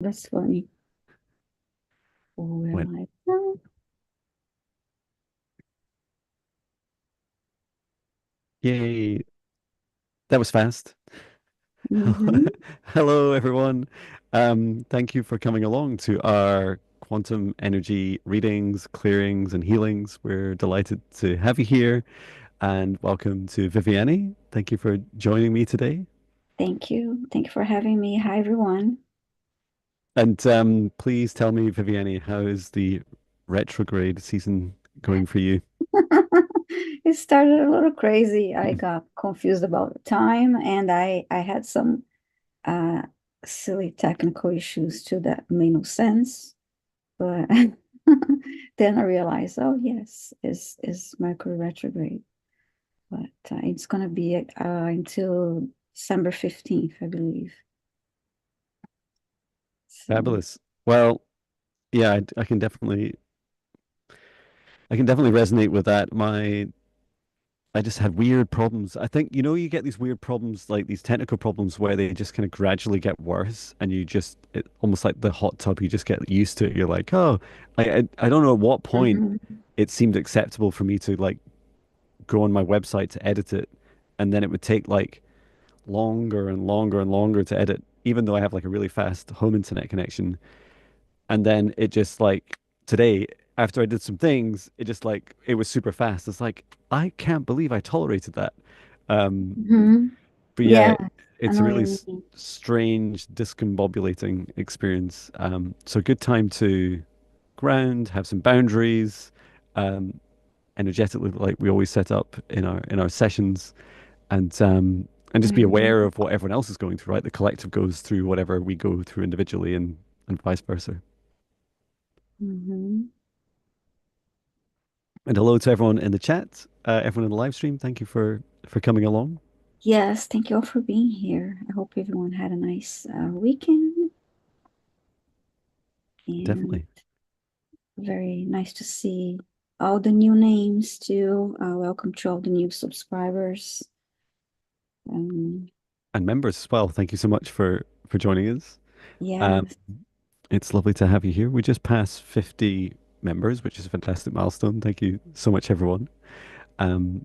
That's funny. Went, Well, I know. yay. That was fast. Mm-hmm. Hello, everyone. Thank you for coming along to our quantum energy readings, clearings, and healings. We're delighted to have you here, and welcome to Viviani. Thank you for joining me today. Thank you. Thank you for having me. Hi, everyone. And please tell me, Viviani, how is the retrograde season going for you? It started a little crazy. I got confused about the time, and I had some uh silly technical issues too that made no sense. But then I realized, oh yes, is Mercury retrograde. But it's gonna be until December 15th, I believe. So. Fabulous. Well, yeah, I can definitely resonate with that. I just had weird problems. I think, you get these weird problems, like these technical problems where they just kind of gradually get worse and almost like the hot tub, you just get used to it. You're like, oh, I don't know at what point Mhm. it seemed acceptable for me to like go on my website to edit it. And then it would take like longer and longer and longer to edit, even though I have like a really fast home internet connection. And then it just like today, after I did some things, it just like it was super fast. It's like I can't believe I tolerated that. Um, Mhm. but Yeah, yeah, I it's know a what really you mean. strange, discombobulating experience. So good time to ground, have some boundaries, um, energetically, like we always set up in our sessions, and just be aware Mhm. of what everyone else is going through. Right, the collective goes through whatever we go through individually, and vice versa. Mhm. And hello to everyone in the chat, everyone in the live stream. Thank you for coming along. Yes, thank you all for being here. I hope everyone had a nice weekend and Definitely. very nice to see all the new names too. Welcome to all the new subscribers. Um, And members as well. Thank you so much for joining us. Um, yes. it's lovely to have you here. We just passed 50 members, which is a fantastic milestone. Thank you so much, everyone. Um,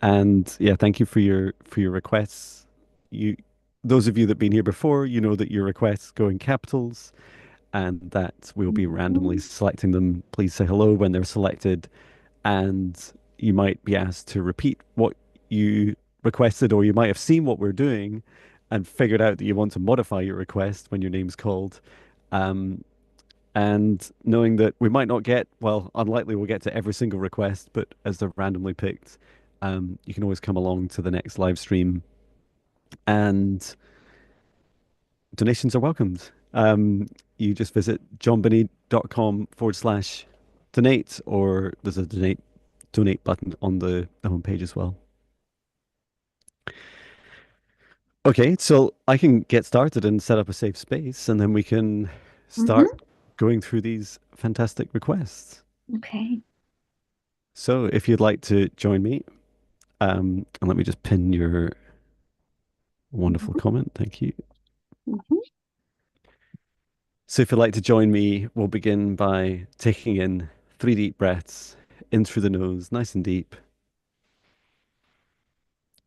and yeah, thank you for your requests. You, those of you that've been here before, you know that your requests go in capitals, and that we'll be randomly Mhm. selecting them. Please say hello when they're selected, and you might be asked to repeat what you requested, or you might have seen what we're doing and figured out that you want to modify your request when your name's called. Um, and knowing that we might not get, well, unlikely we'll get to every single request, but as they're randomly picked, you can always come along to the next live stream and donations are welcomed. You just visit johnbenney.com/donate, or there's a donate button on the homepage as well. Okay, so I can get started and set up a safe space, and then we can start Mhm. going through these fantastic requests. Okay. So if you'd like to join me, and let me just pin your wonderful Mhm. comment. Thank you. Mhm. So if you'd like to join me, we'll begin by taking in 3 deep breaths in through the nose, nice and deep,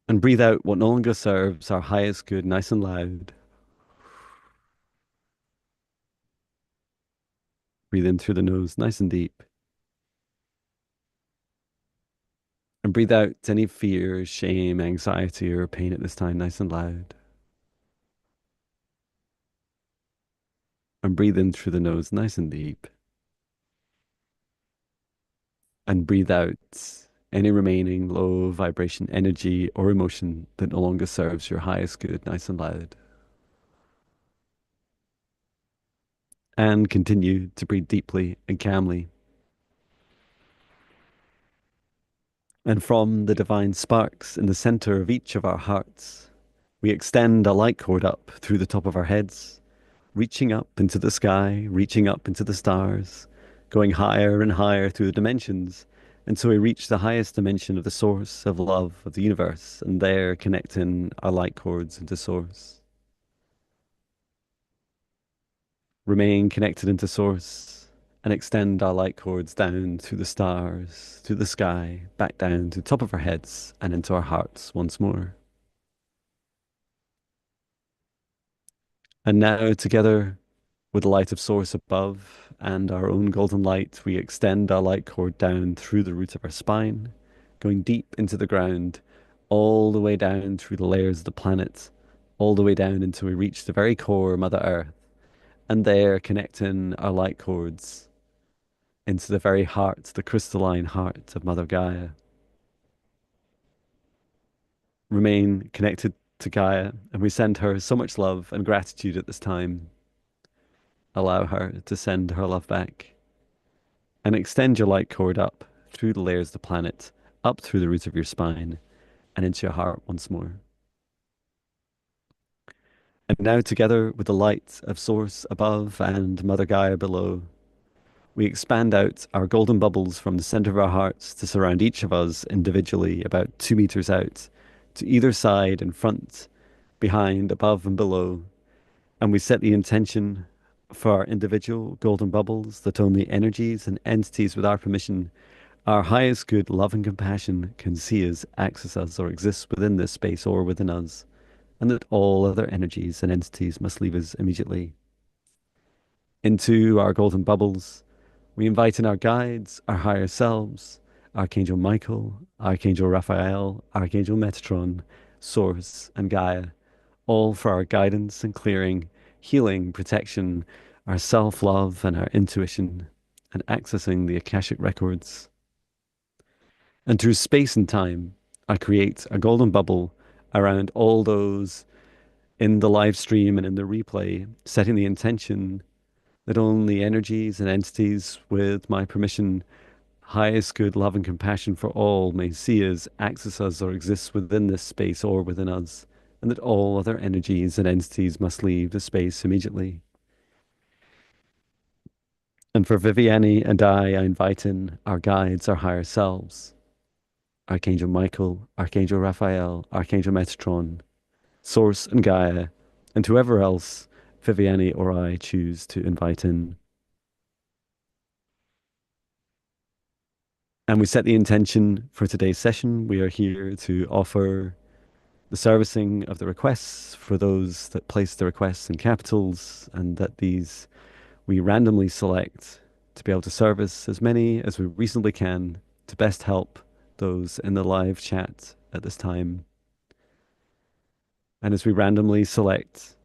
and breathe out what no longer serves our highest good, nice and loud. Breathe in through the nose, nice and deep, and breathe out any fear, shame, anxiety, or pain at this time, nice and loud. And breathe in through the nose, nice and deep, and breathe out any remaining low vibration energy or emotion that no longer serves your highest good, nice and loud. And continue to breathe deeply and calmly. And from the divine sparks in the center of each of our hearts, we extend a light cord up through the top of our heads, reaching up into the sky, reaching up into the stars, going higher and higher through the dimensions until we reach the highest dimension of the source of love of the universe, and there connecting our light cords into source. Remain connected into source and extend our light cords down through the stars, through the sky, back down to the top of our heads and into our hearts once more. And now, together with the light of source above and our own golden light, we extend our light cord down through the root of our spine, going deep into the ground, all the way down through the layers of the planet, all the way down until we reach the very core, Mother Earth, and there connecting our light cords into the very heart, the crystalline heart of Mother Gaia. Remain connected to Gaia, and we send her so much love and gratitude at this time. Allow her to send her love back. And extend your light cord up through the layers of the planet, up through the roots of your spine, and into your heart once more. And now, together with the light of Source above and Mother Gaia below, we expand out our golden bubbles from the center of our hearts to surround each of us individually, about 2 meters out, to either side, in front, behind, above, and below. And we set the intention for our individual golden bubbles that only energies and entities with our permission, our highest good, love, and compassion can see us, access us, or exist within this space or within us, and that all other energies and entities must leave us immediately. Into our golden bubbles, we invite in our guides, our higher selves, Archangel Michael, Archangel Raphael, Archangel Metatron, Source, and Gaia, all for our guidance and clearing, healing, protection, our self love, and our intuition, and accessing the Akashic records. And through space and time, I create a golden bubble around all those in the live stream and in the replay, setting the intention that only energies and entities with my permission, highest good, love, and compassion for all may see us, access us, or exist within this space or within us, and that all other energies and entities must leave the space immediately. And for Viviani and I invite in our guides, our higher selves, Archangel Michael, Archangel Raphael, Archangel Metatron, Source and Gaia, and whoever else Viviani or I choose to invite in. And we set the intention for today's session. We are here to offer the servicing of the requests for those that place the requests in capitals, and that these we randomly select to be able to service as many as we reasonably can to best help those in the live chat at this time. And as we randomly select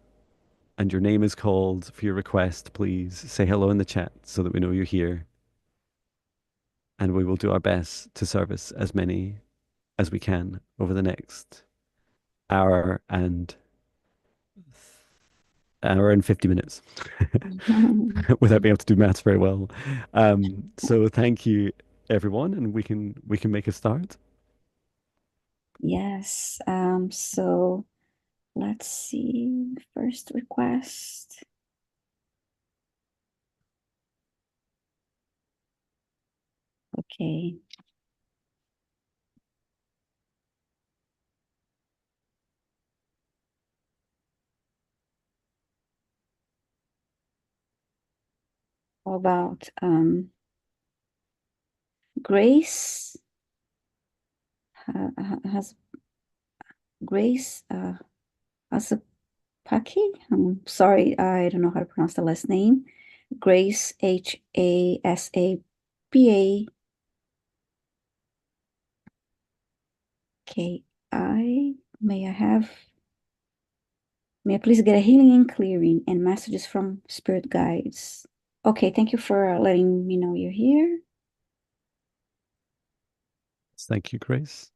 and your name is called for your request, please say hello in the chat so that we know you're here. And we will do our best to service as many as we can over the next hour and 50 minutes without being able to do maths very well. So thank you everyone, and we can make a start. Yes. So let's see. First request. Okay. How about Grace has Grace has a Paki. I'm sorry, I don't know how to pronounce the last name. Grace Hasapaki. May I please get a healing and clearing and messages from spirit guides? Okay, thank you for letting me know you're here. Thank you, Grace.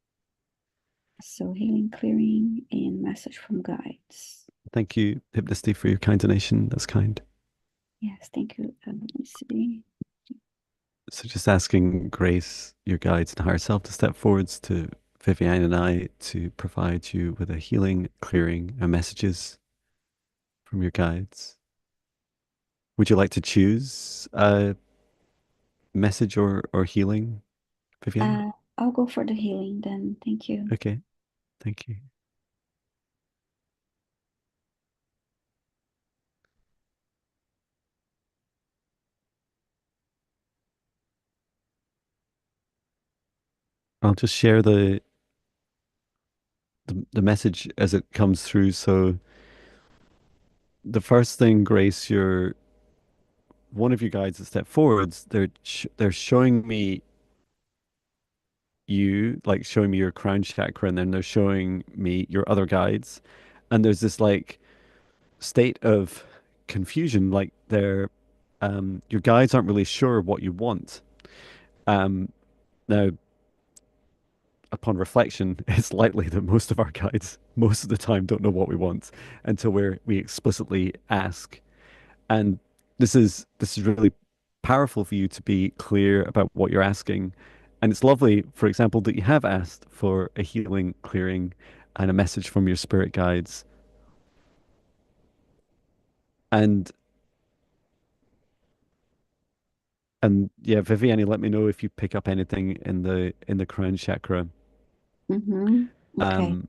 So healing, clearing, and message from guides. Thank you, Hypnosty, for your kind donation. That's kind. Yes, thank you. Let me see. So just asking Grace, your guides and higher self, to step forwards to Viviane and I to provide you with a healing, clearing, and messages from your guides. Would you like to choose a message or healing, Viviane? I'll go for the healing then. Thank you. Okay, thank you. I'll just share the message as it comes through. So the first thing, Grace, your one of your guides that step forwards, they're showing me you, like showing me your crown chakra, and then they're showing me your other guides. And there's this like state of confusion, like your guides aren't really sure what you want. Um, Now, upon reflection, it's likely that most of our guides, most of the time, don't know what we want until we explicitly ask. And this is really powerful for you to be clear about what you're asking. And it's lovely, for example, that you have asked for a healing, clearing, and a message from your spirit guides. And and yeah, Viviani, let me know if you pick up anything in the crown chakra. Mm-hmm. Okay. Um,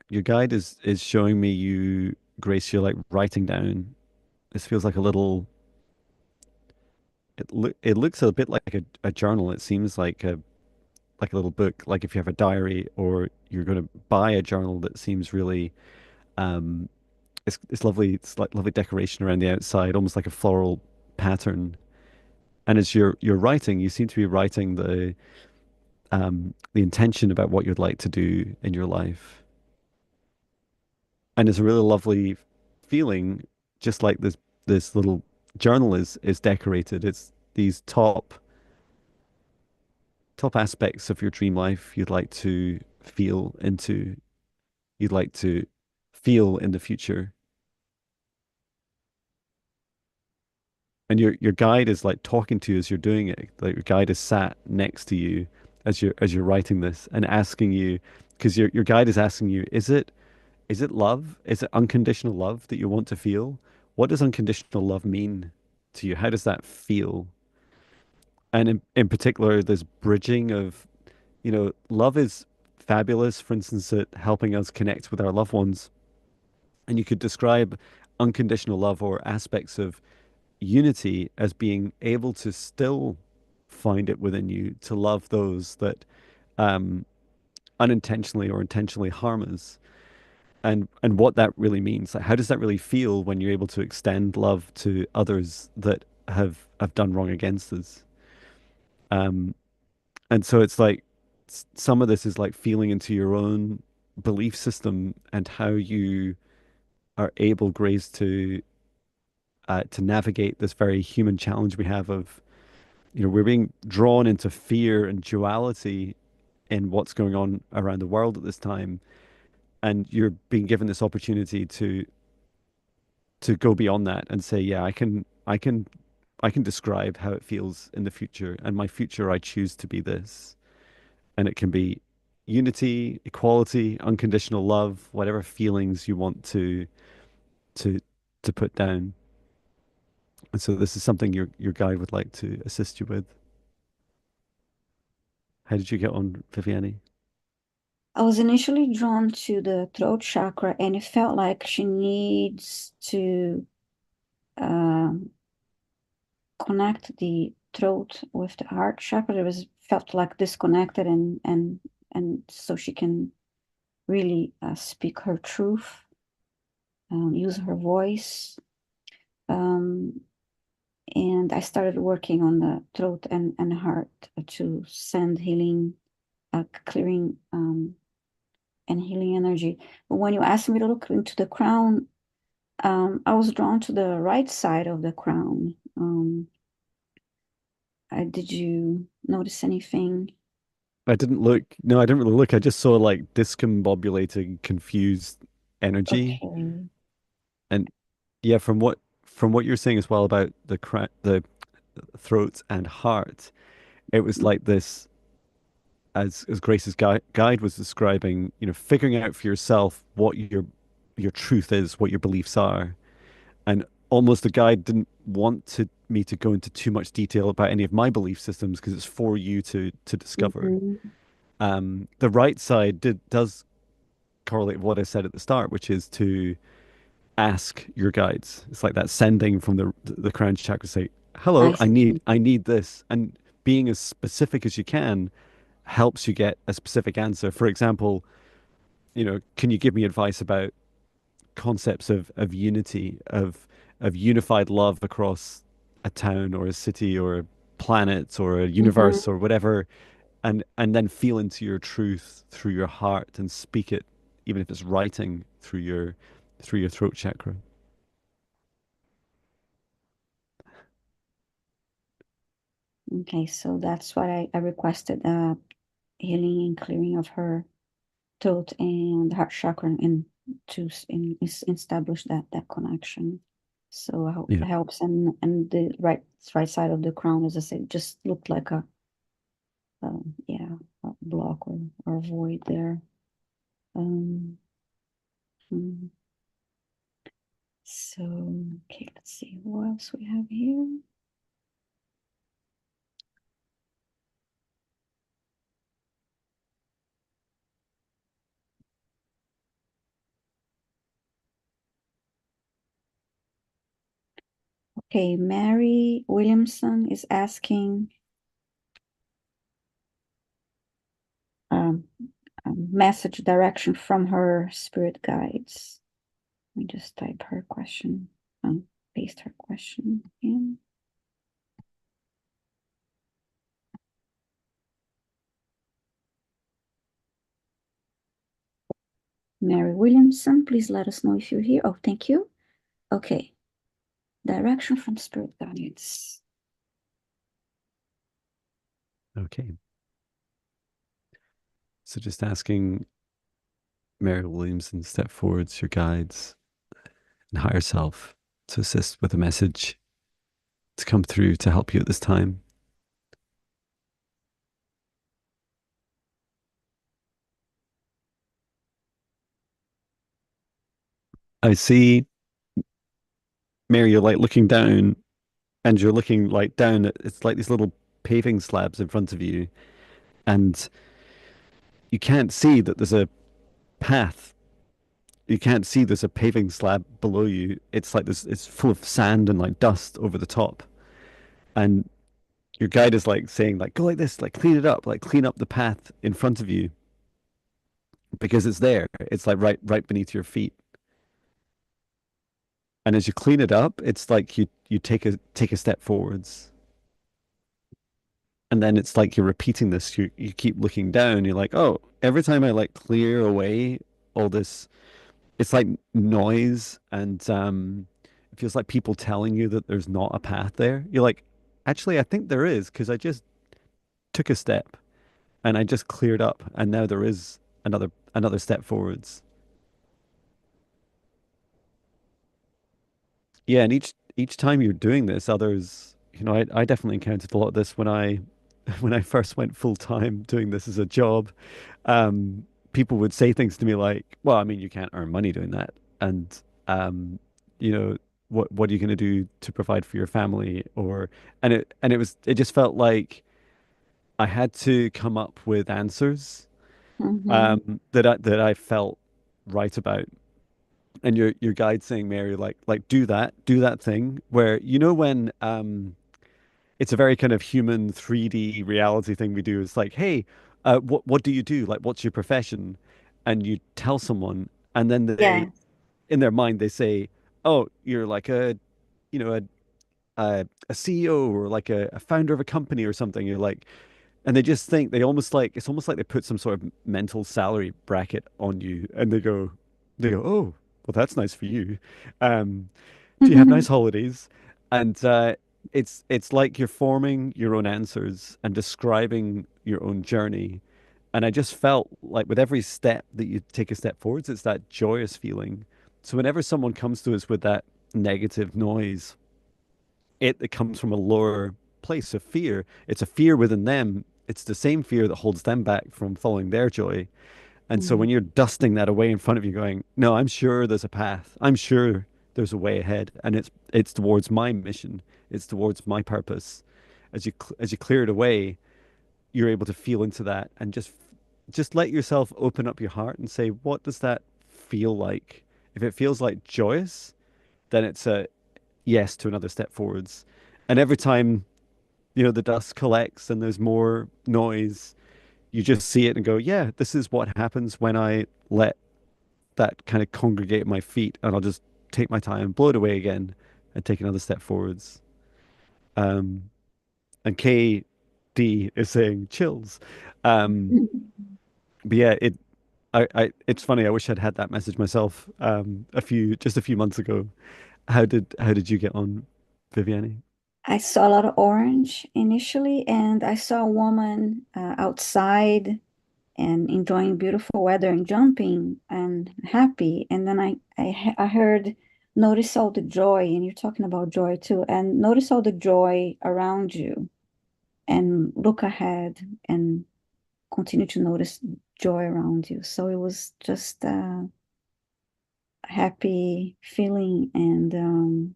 your guide is showing me you, Grace, you're like writing down. This feels like a little. It looks a bit like a journal. It seems like a little book. Like if you have a diary or you're going to buy a journal that seems really um it's lovely. It's like lovely decoration around the outside, almost like a floral pattern. And as you're writing, you seem to be writing the intention about what you'd like to do in your life. And it's a really lovely feeling, just like this little journal is decorated. It's these top aspects of your dream life you'd like to feel into, you'd like to feel in the future. And your guide is like talking to you as you're doing it. Like your guide is sat next to you as you're writing this and asking you, because your guide is asking you, is it love? Is it unconditional love that you want to feel? What does unconditional love mean to you? How does that feel? And in particular, this bridging of, love is fabulous, for instance, at helping us connect with our loved ones. And you could describe unconditional love or aspects of unity as being able to still find it within you to love those that um, unintentionally or intentionally harm us. And what that really means. Like, how does that really feel when you're able to extend love to others that have done wrong against us? Um, And so it's like some of this is like feeling into your own belief system and how you are able, Grace, to navigate this very human challenge we have of, we're being drawn into fear and duality in what's going on around the world at this time, and you're being given this opportunity to go beyond that and say, yeah, I can describe how it feels in the future, and my future I choose to be this. And it can be unity, equality, unconditional love, whatever feelings you want to to put down. And so this is something your guide would like to assist you with. How did you get on, Viviani? I was initially drawn to the throat chakra, and it felt like she needs to um, connect the throat with the heart chakra. It was felt like disconnected, and so she can really speak her truth, use her voice. Um, and I started working on the throat and heart to send healing, clearing, and healing energy. But when you asked me to look into the crown, I was drawn to the right side of the crown. Did you notice anything? I didn't look. No, I didn't really look. I just saw like discombobulating, confused energy. Okay. And yeah, from what you're saying as well about the throat and heart, it was like this as Grace's guide was describing, figuring out for yourself what your truth is, what your beliefs are. And almost the guide didn't want me to go into too much detail about any of my belief systems because it's for you to discover. Mhm. The right side does correlate with what I said at the start, which is to ask your guides. It's like that sending from the crown chakra, say, I "Hello, see. I need this," and being as specific as you can helps you get a specific answer. For example, can you give me advice about concepts of unity, of unified love across a town or a city or a planet or a Hmm. universe or whatever, and then feel into your truth through your heart and speak it, even if it's writing through your throat chakra. Okay, so that's what I requested, healing and clearing of her throat and heart chakra, and to establish that connection. So I hope Yeah. it helps. And the right side of the crown, as I said, just looked like yeah, a block or a void there. Um, hmm. So okay, let's see what else we have here. Okay, Mary Williamson is asking um, a message direction from her spirit guides. Let me just type her question, paste her question in. Mary Williamson, please let us know if you're here. Oh, thank you. Okay, direction from spirit guides. Okay. So just asking Mary Williamson, step forwards, your guides and higher self to assist with a message to come through to help you at this time. I see, Mary, you're like looking down and you're looking like down at it's like these little paving slabs in front of you, and you can't see that there's a path. You can't see there's a paving slab below you. It's like this, it's full of sand and like dust over the top. And your guide is like saying, like, go like this, like clean it up, like clean up the path in front of you because it's there. It's like right beneath your feet. And as you clean it up, it's like you take a step forwards. And then it's like you're repeating this. You keep looking down. You're like, oh, every time I like clear away all this, it's like noise and it feels like people telling you that there's not a path there. You're like, actually, I think there is because I just took a step and I just cleared up, and now there is another step forwards. Yeah, and each time you're doing this, others, I definitely encountered a lot of this when I when I first went full time doing this as a job. People would say things to me like, "Well, I mean, you can't earn money doing that," and um, you know, what are you going to do to provide for your family? It just felt like I had to come up with answers Mm-hmm. that I felt right about. And your guide saying, Mary, like do that thing where when it's a very kind of human 3D reality thing we do. It's like, hey, what do you do? Like, what's your profession? And you tell someone, and then Yeah. in their mind, they say, oh, you're like you know, a CEO or like a founder of a company or something. You're like, and they just think they almost like it's almost like they put some sort of mental salary bracket on you, and they go, oh, well, that's nice for you. Um, do you have nice holidays? And it's like you're forming your own answers and describing your own journey. And I just felt like with every step that you take a step forwards, it's that joyous feeling. So whenever someone comes to us with that negative noise, it comes from a lower place of fear. It's a fear within them. It's the same fear that holds them back from following their joy. And so when Mhm. you're dusting that away in front of you, going, no, I'm sure there's a path. I'm sure there's a way ahead, and it's towards my mission. It's towards my purpose. As you clear it away, you're able to feel into that and just let yourself open up your heart and say, what does that feel like? If it feels like joyous, then it's a yes to another step forwards. And every time, the dust collects and there's more noise, you just see it and go, yeah, this is what happens when I let that kind of congregate at my feet, and I'll just take my time, blow it away again, and take another step forwards. Um, and KD is saying chills. Um, but yeah, it's funny. I wish I'd had that message myself just a few months ago. How did you get on, Viviani? I saw a lot of orange initially, and I saw a woman outside and enjoying beautiful weather and jumping and happy. And then I heard, notice all the joy, and you're talking about joy too, and notice all the joy around you and look ahead and continue to notice joy around you. So it was just a happy feeling and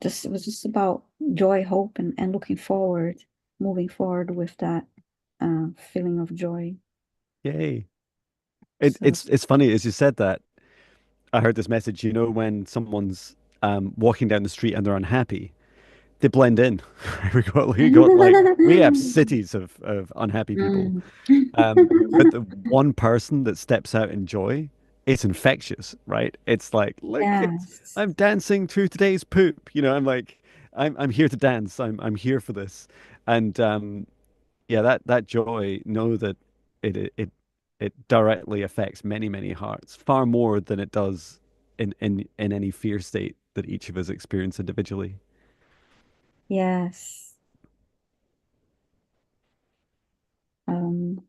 just it was just about joy, hope, and looking forward, moving forward with that feeling of joy. Yay! It, So it's it's funny as you said that. I heard this message. When someone's walking down the street and they're unhappy, they blend in. We have cities of unhappy people. Mm. But the one person that steps out in joy, it's infectious, right? It's like, look, Yes. I'm dancing to today's poop. I'm like, I'm here to dance. I'm here for this. And yeah, that joy, know that it directly affects many, many hearts, far more than it does in any fear state that each of us experience individually. Yes. Um,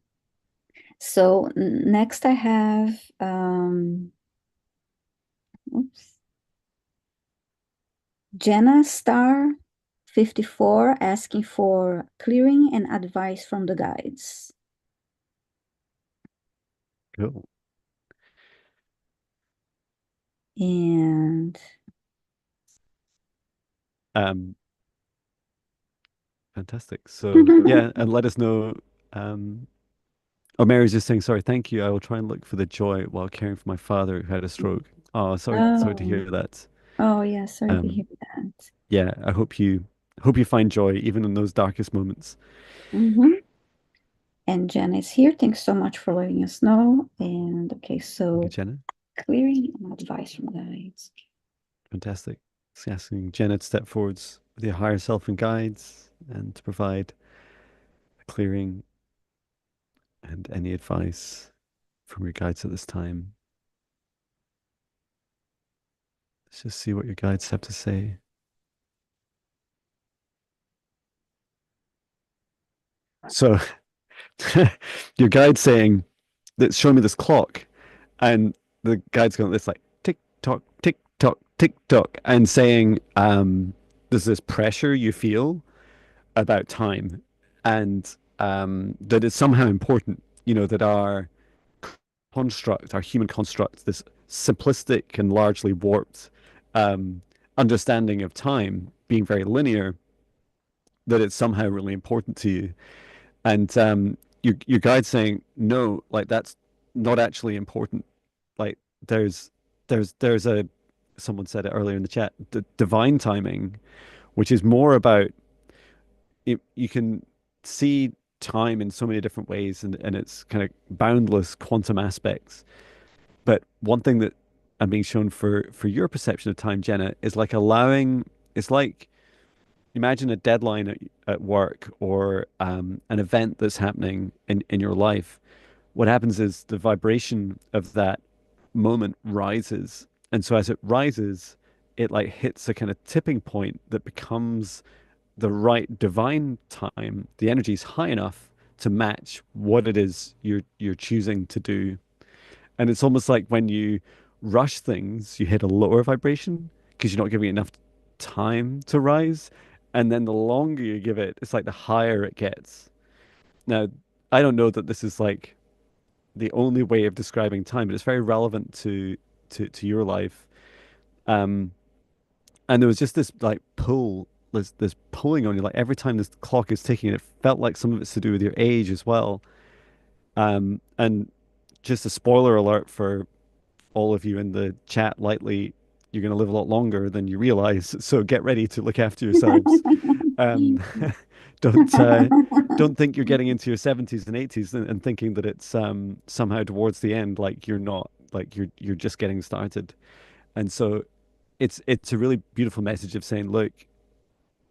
so next I have oops, Jenna Star 54 asking for clearing and advice from the guides. Cool. And Um, Fantastic. So yeah, and let us know. Um, oh, Mary's just saying, sorry, thank you. I will try and look for the joy while caring for my father who had a stroke. Oh, sorry to oh, hear that. oh yeah, sorry to Um, hear that. yeah, I hope you find joy even in those darkest moments. Hmm. And Jenna is here. Thanks so much for letting us know. And okay, Thank you, so Jenna. clearing and advice from guides. Fantastic. So asking Jenna to step forwards with your higher self and guides and to provide a clearing and any advice from your guides at this time. Let's just see what your guides have to say. So your guide's saying that show me this clock, and the guide's going this like tick tock, and saying there's this pressure you feel about time, and that it's somehow important, that our human construct, this simplistic and largely warped um, understanding of time being very linear, that it's somehow really important to you. And your guide's saying, no, like that's not actually important. Like there's there's a someone said it earlier in the chat, divine timing, which is more about you can see time in so many different ways and its kind of boundless quantum aspects. But one thing that I'm being shown for your perception of time, Jenna, is like allowing. It's like imagine a deadline at work or an event that's happening in your life. What happens is the vibration of that moment rises. And so as it rises, it like hits a kind of tipping point that becomes the right divine time. The energy is high enough to match what it is you're choosing to do. And it's almost like when you rush things, you hit a lower vibration because you're not giving it enough time to rise. And then the longer you give it, it's like the higher it gets. Now, I don't know that this is like the only way of describing time, but it's very relevant to your life. Um, and there was just this like pull, this pulling on you. Like every time this clock is ticking, it felt like some of it's to do with your age as well. And just a spoiler alert for all of you in the chat lightly, you're going to live a lot longer than you realize. So get ready to look after yourselves. Um, don't don't think you're getting into your 70s and 80s and thinking that it's somehow towards the end. Like you're not. Like you're just getting started. And so it's a really beautiful message of saying, look,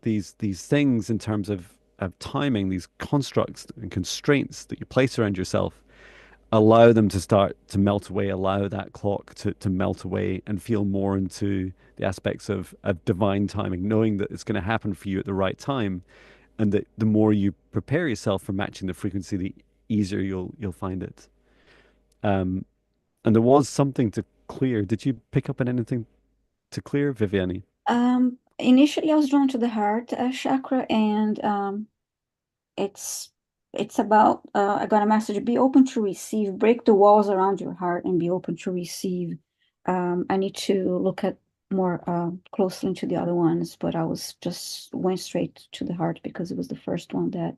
these things in terms of timing, these constructs and constraints that you place around yourself, allow them to start to melt away, allow that clock to melt away and feel more into the aspects of divine timing, knowing that it's going to happen for you at the right time, and that the more you prepare yourself for matching the frequency, the easier you'll find it. Um, and there was something to clear. Did you pick up on anything to clear, Viviani? Initially I was drawn to the heart chakra, and it's it's about I got a message: be open to receive, break the walls around your heart, and be open to receive. I need to look at more closely into the other ones, but I was just went straight to the heart because it was the first one that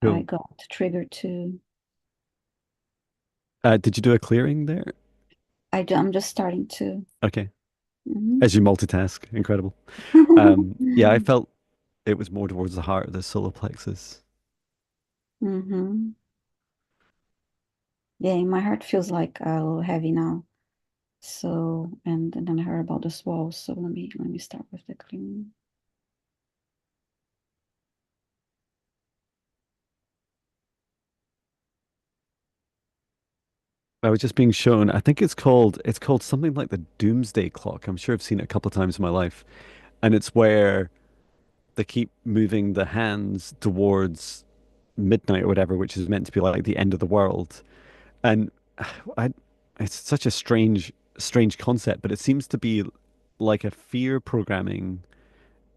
I Cool. got triggered to. Did you do a clearing there? I'm just starting to. Okay. Mhm. As you multitask, incredible. Yeah, I felt it was more towards the heart of the solar plexus. Hmm. Yeah, my heart feels like a little heavy now. So, and then I heard about this wall. So let me start with the cleaning. I was just being shown, I think it's called something like the Doomsday Clock. I'm sure I've seen it a couple of times in my life. And it's where they keep moving the hands towards midnight or whatever, which is meant to be like the end of the world. And I it's such a strange concept, but it seems to be like a fear programming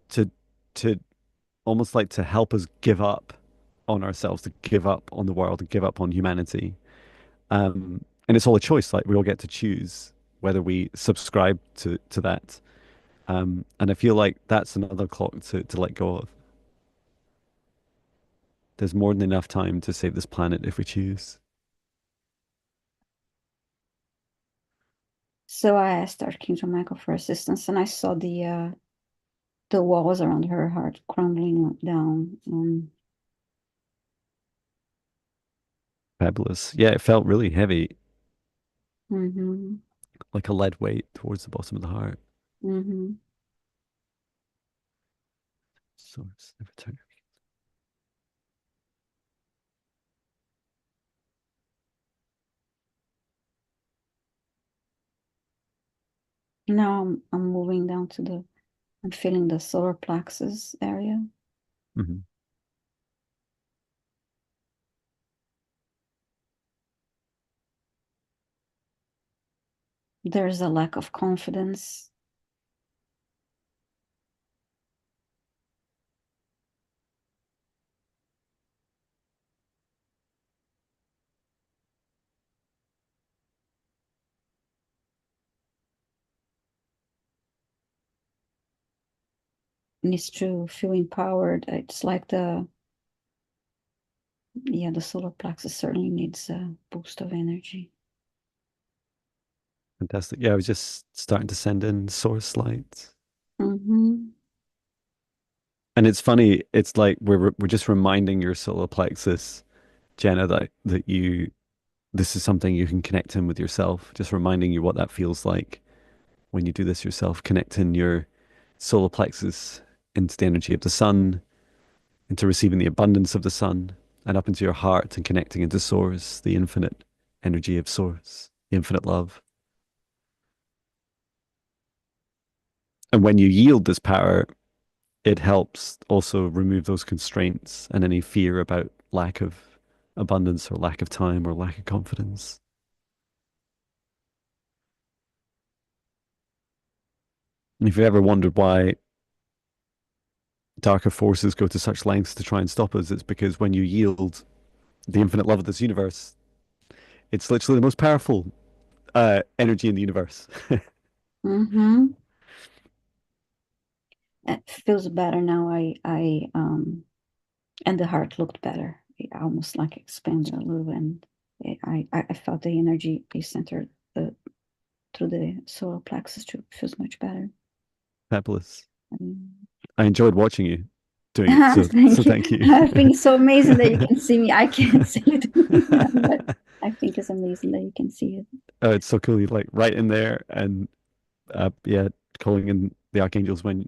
to to almost like to help us give up on ourselves, to give up on the world, to give up on humanity. And it's all a choice. Like we all get to choose whether we subscribe to that. And I feel like that's another clock to let go of. There's more than enough time to save this planet if we choose. So I asked Archangel Michael for assistance, and I saw the walls around her heart crumbling down. Fabulous. Yeah, it felt really heavy, Hmm. like a lead weight towards the bottom of the heart. Hmm. Source, never turn. Now I'm moving down to I'm feeling the solar plexus area. Mhm. There's a lack of confidence. Needs to feel empowered. It's like the solar plexus certainly needs a boost of energy. Fantastic. Yeah, I was just starting to send in source lights. Hmm. And it's funny, it's like we're just reminding your solar plexus, Jenna, that you this is something you can connect in with yourself, just reminding you what that feels like when you do this yourself, connecting your solar plexus into the energy of the sun, into receiving the abundance of the sun, and up into your heart and connecting into source, the infinite energy of source, the infinite love. And when you yield this power, it helps also remove those constraints and any fear about lack of abundance or lack of time or lack of confidence. And if you've ever wondered why darker forces go to such lengths to try and stop us, it's because when you yield the infinite love of this universe, it's literally the most powerful energy in the universe. Hmm. It feels better now. And the heart looked better. It almost like expanded a little, and I felt the energy be centered. through the solar plexus too. Feels much better. Fabulous. Um, I enjoyed watching you doing it, so Thank you. thank you. I think it's so amazing that you can see me. I can't see it, but I think it's amazing that you can see it. Oh, it's so cool. You like right in there, and yeah, calling in the archangels when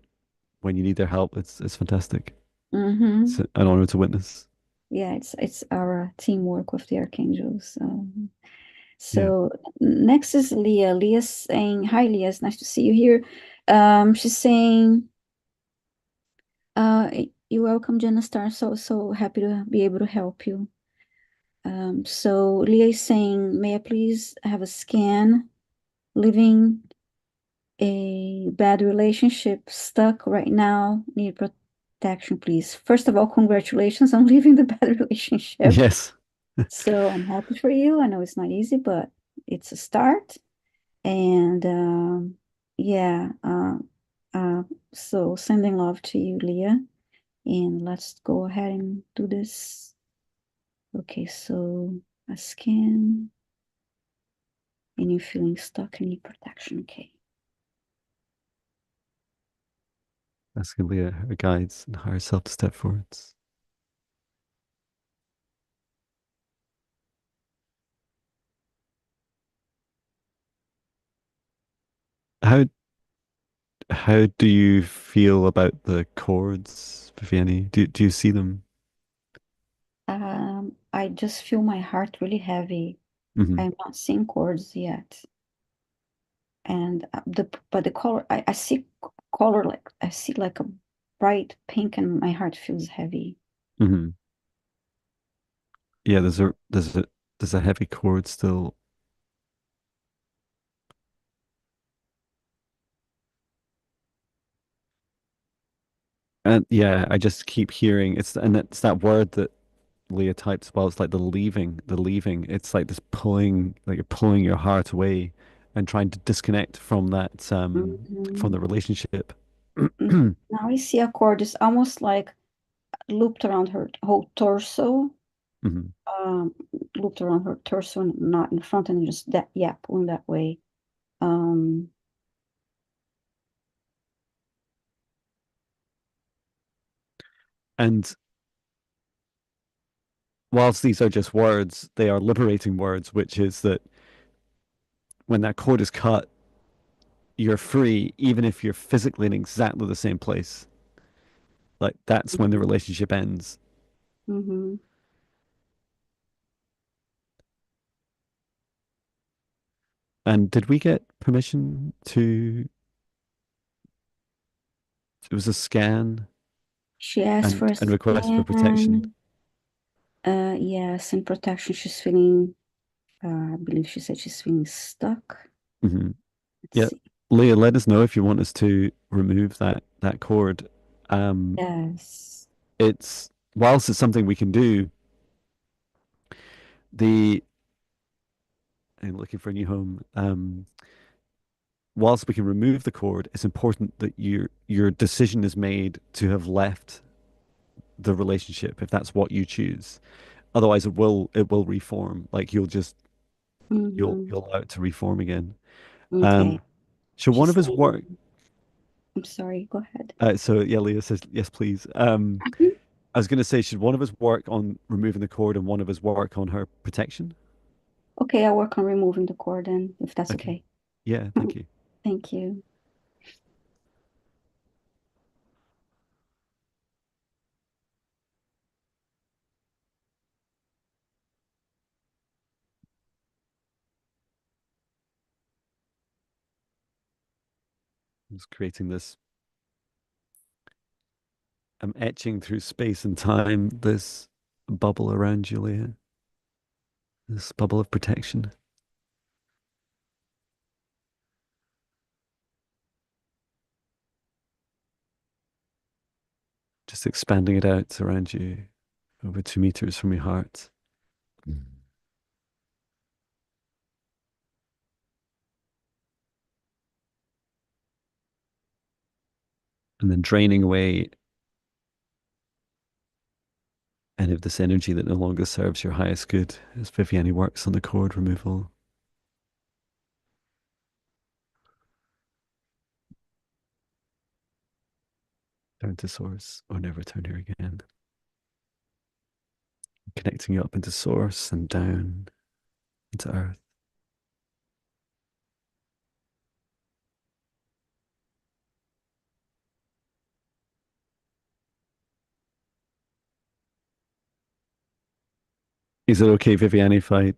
you need their help. It's fantastic. It's Hmm. an honor to witness. Yeah, it's our teamwork with the archangels. Yeah. So next is Leah. Leah's saying, "Hi, Leah. It's nice to see you here." She's saying, "You're welcome, Jenna Star. So happy to be able to help you." So Leah is saying, "May I please have a scan? Living a bad relationship, stuck right now. Need protection, please." First of all, congratulations on leaving the bad relationship. Yes. So I'm happy for you. I know it's not easy, but it's a start. And yeah, uh, so sending love to you, Leah. And let's go ahead and do this. Okay, so a scan and you're feeling stuck and need protection. Okay. Asking Leah her guides and higher self to step forwards. How how do you feel about the chords, Viviani? Do you see them? I just feel my heart really heavy. Hmm. I'm not seeing chords yet. And the color I see color like I see like a bright pink and my heart feels heavy. Hmm. Yeah, there's a heavy chord still. And yeah, I just keep hearing it's that word that Leah types well, it's like the leaving. It's like this pulling, like you're pulling your heart away and trying to disconnect from Mhm. the relationship. Now I see a cord is almost like looped around her whole torso, Mhm. um, looped around her torso and not in front and just that, yeah, pulling that way. Um, And whilst these are just words, they are liberating words, which is that when that cord is cut, you're free, even if you're physically in exactly the same place. Like that's when the relationship ends. mhm. And did we get permission to, it was a scan She asked for a and request for protection? scan. Yes, in protection, she's feeling, I believe she said she's feeling stuck. Hmm. Let's Yeah. see. Leah, let us know if you want us to remove that cord. Um, Yes. it's whilst it's something we can do, the I'm looking for a new home. Whilst we can remove the cord, it's important that your decision is made to have left the relationship if that's what you choose. Otherwise, it will reform. Like Hmm. you'll allow it to reform again. Okay. Um, should one She's of us saying, work? I'm sorry, go ahead. So yeah, Leah says yes, please. I was going to say, should one of us work on removing the cord and one of us work on her protection? Okay, I'll work on removing the cord then, if that's Okay. okay. Yeah, thank you. Thank you. I'm just creating this. I'm etching through space and time this bubble around Julia, this bubble of protection, just expanding it out around you over 2 meters from your heart. Mm. And then draining away any of this energy that no longer serves your highest good as Viviani works on the cord removal. return to source or never return here again. Connecting you up into source and down into earth. Is it okay, Viviane, if I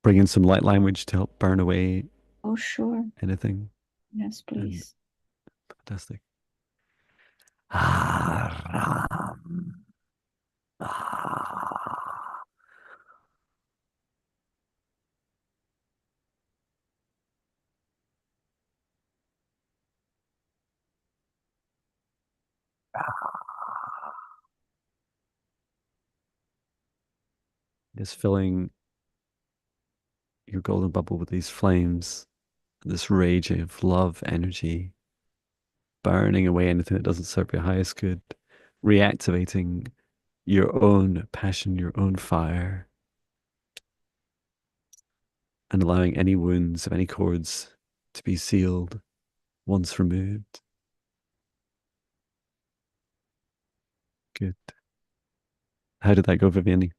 bring in some light language to help burn away Oh, sure. anything? Yes, And please. fantastic. Just filling your golden bubble with these flames, this rage of love energy, burning away anything that doesn't serve your highest good, reactivating your own passion, your own fire, and allowing any wounds of any cords to be sealed once removed. Good. How did that go, Viviani?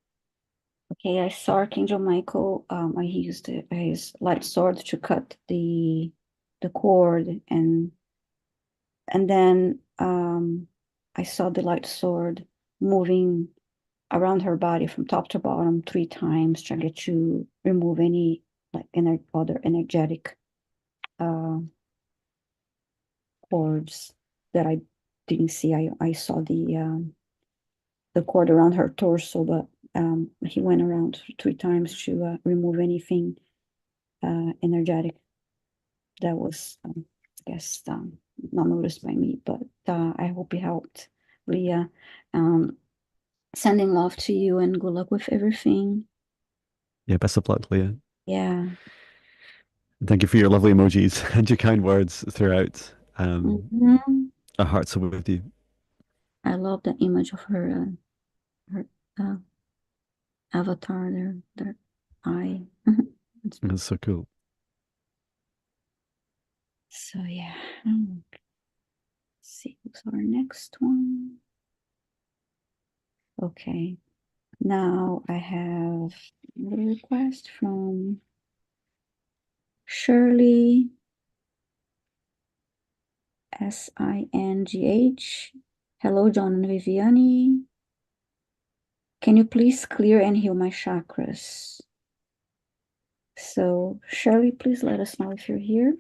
Okay, I saw Archangel Michael. He used his light sword to cut the cord, and then I saw the light sword moving around her body from top to bottom 3 times, trying to remove any like other energetic uh, cords that I didn't see. I saw the cord around her torso, but he went around 3 times to remove anything energetic that was, I guess, not noticed by me. But I hope it helped, Leah. Um, Sending love to you and good luck with everything. Yeah, best of luck, Leah. Yeah. Thank you for your lovely emojis and your kind words throughout. Mhm. Our hearts are with you. I love the image of her uh, avatar there, their eye. It's That's so cool. So yeah, let's see who's our next one. Okay, now I have a request from Shirley, Singh. Hello, John and Viviani. Can you please clear and heal my chakras? So, Shirley, please let us know if you're here.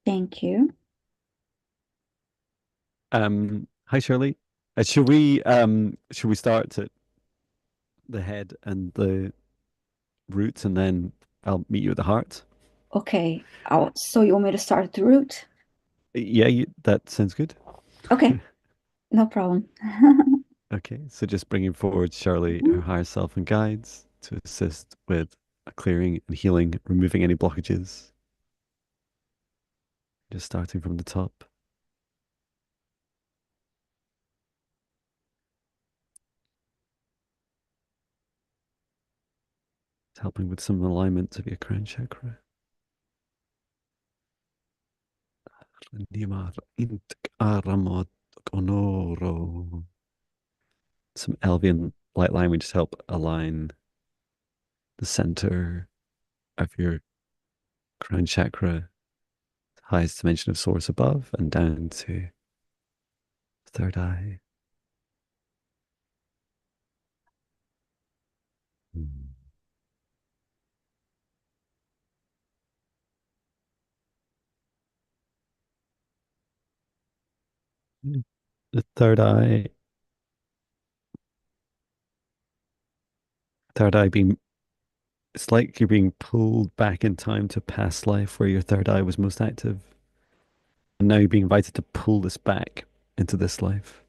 Thank you. Hi, Shirley. Should we start at the head and the roots, and then I'll meet you at the heart? Okay, so you want me to start at the root? Yeah, that sounds good. Okay, no problem. Okay, so just bringing forward Shirley, her higher self and guides to assist with a clearing and healing, removing any blockages. Just starting from the top, helping with some alignment of your crown chakra. Some Elvian light language to help align the center of your crown chakra, highest dimension of source above, and down to third eye. The third eye being, it's like you're being pulled back in time to a past life where your third eye was most active. And now you're being invited to pull this back into this life.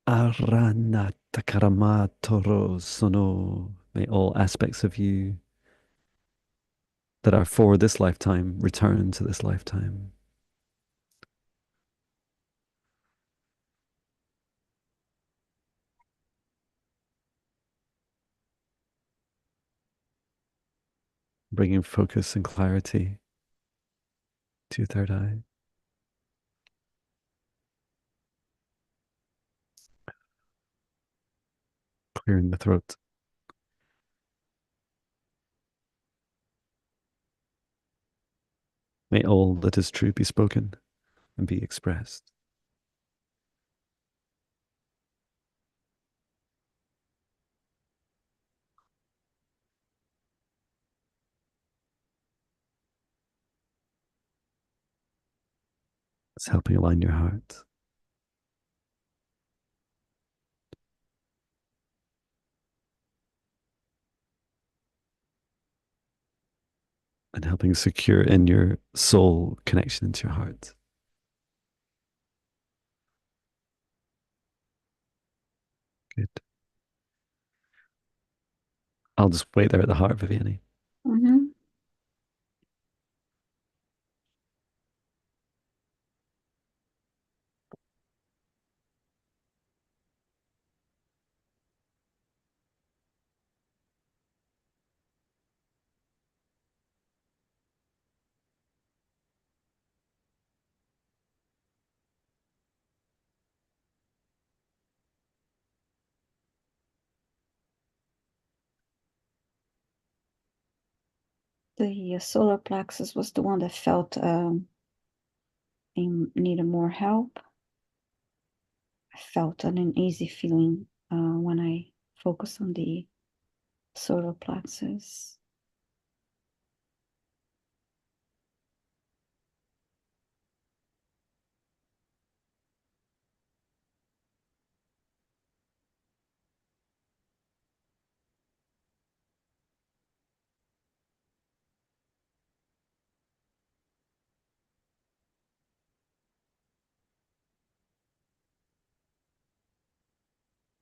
Arana takarama toro sono. May all aspects of you that are for this lifetime return to this lifetime. bringing focus and clarity to your third eye, clearing the throat. May all that is true be spoken and be expressed. It's helping align your heart and helping secure in your soul connection into your heart. Good. I'll just wait there at the heart, Viviani. Mm-hmm. The solar plexus was the one that felt needed more help. I felt an uneasy feeling when I focused on the solar plexus.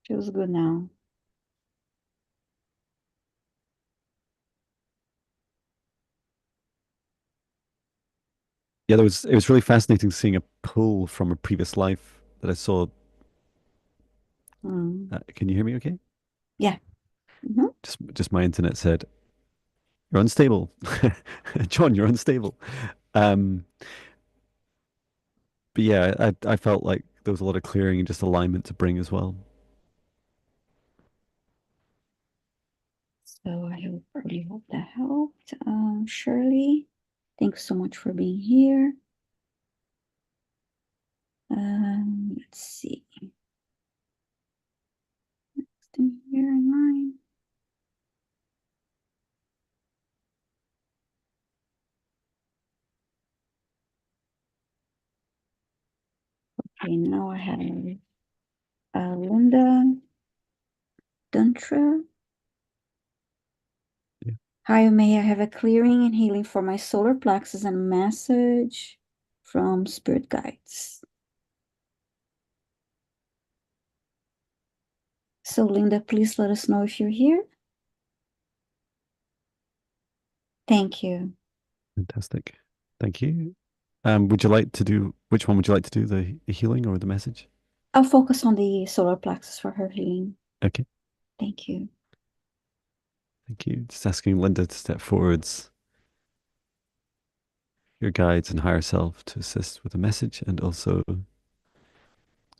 Feels good now. Yeah, it was really fascinating seeing a pull from a previous life that I saw. Mm. Can you hear me okay? Yeah. Mm-hmm. Just my internet said, you're unstable. John, you're unstable. Um, but yeah, I felt like there was a lot of clearing and just alignment to bring as well. So I really hope that helped. Shirley, thanks so much for being here. Let's see. Next thing here in line. Okay, now I have Linda Duntra. Yeah. Hi, may I have a clearing and healing for my solar plexus and a message from spirit guides. So Linda, please let us know if you're here. Thank you. Fantastic. Thank you. Would you like to do, which one would you like to do, the healing or the message? I'll focus on the solar plexus for her healing. Okay. Thank you. Thank you. Just asking Linda to step forwards, your guides and higher self to assist with the message and also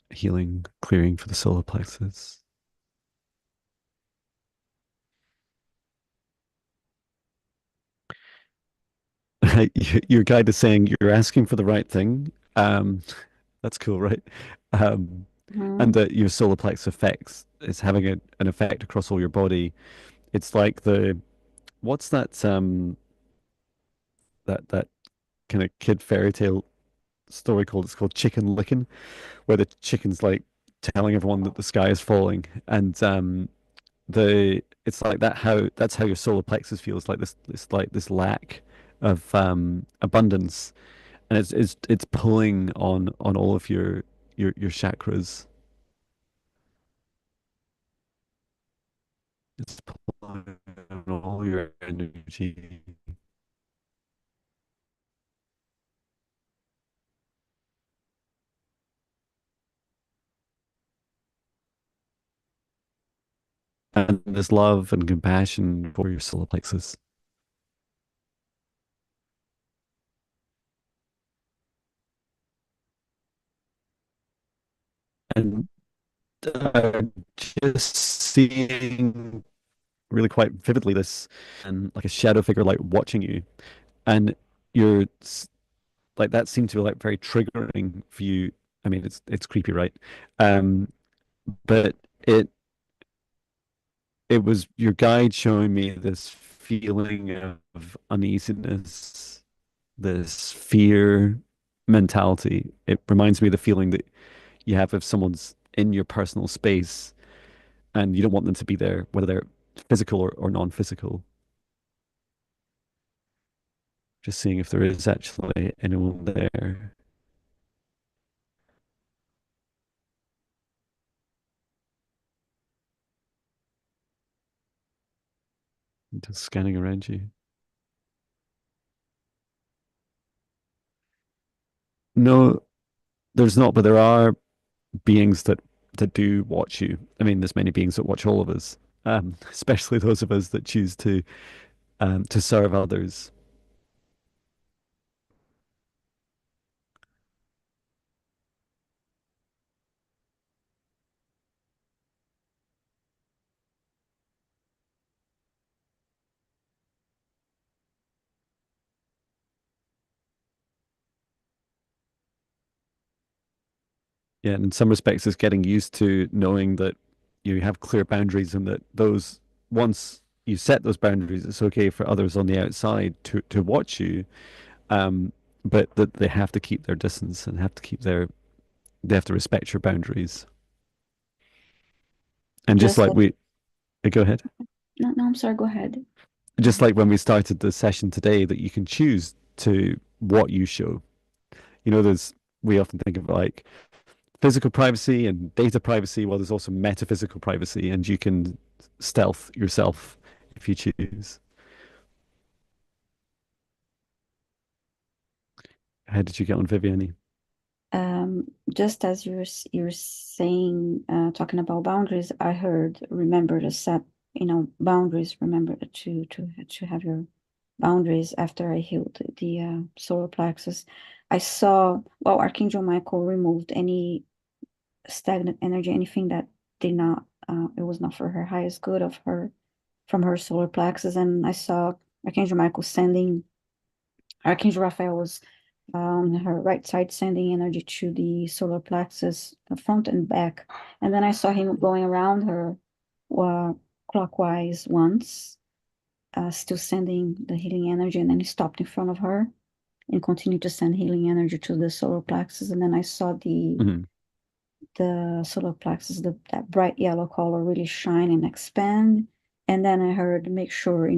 healing, clearing for the solar plexus. Your guide is saying you're asking for the right thing. That's cool, right? Um, and Mhm. that your solar plexus effects is having an effect across all your body. It's like what's that kind of kid fairy tale story called? It's called Chicken Licken, where the chicken's like telling everyone that the sky is falling, and the it's like that's how your solar plexus feels like this lack of abundance, and it's pulling on all of your chakras. It's pulling on all your energy. And this love and compassion for your solar plexus. and just seeing really quite vividly this and like a shadow figure like watching you, and you're like that seemed to be like very triggering for you. I mean, it's creepy, right? Um, but it was your guide showing me this feeling of uneasiness, this fear mentality. It reminds me of the feeling that you have if someone's in your personal space and you don't want them to be there, whether they're physical or non-physical. Just seeing if there is actually anyone there. Just scanning around you. No, there's not, but there are beings that do watch you. I mean, there's many beings that watch all of us, especially those of us that choose to serve others. Yeah, and in some respects, it's getting used to knowing that you have clear boundaries and that those once you set those boundaries, it's okay for others on the outside to watch you, um, but that they have to keep their distance and have to keep their they have to respect your boundaries. And just Just like like, we go ahead. no, no, I'm sorry, go ahead. Go Just ahead. like when we started the session today, that you can choose to what you show. You know, there's we often think of like physical privacy and data privacy. Well, there's also metaphysical privacy, and you can stealth yourself if you choose. How did you get on Viviani? Just as you're saying, talking about boundaries, I heard remember to set, boundaries. Remember to have your boundaries after I healed the solar plexus. I saw, well, Archangel Michael removed any stagnant energy, anything that did not, it was not for her highest good of her from her solar plexus, and I saw Archangel Michael sending. Archangel Raphael was on her right side, sending energy to the solar plexus, the front and back. And then I saw him going around her uh, clockwise once, still sending the healing energy. And then he stopped in front of her and continued to send healing energy to the solar plexus. And then I saw Mhm. the solar plexus, that bright yellow color really shine and expand. And then I heard, make sure,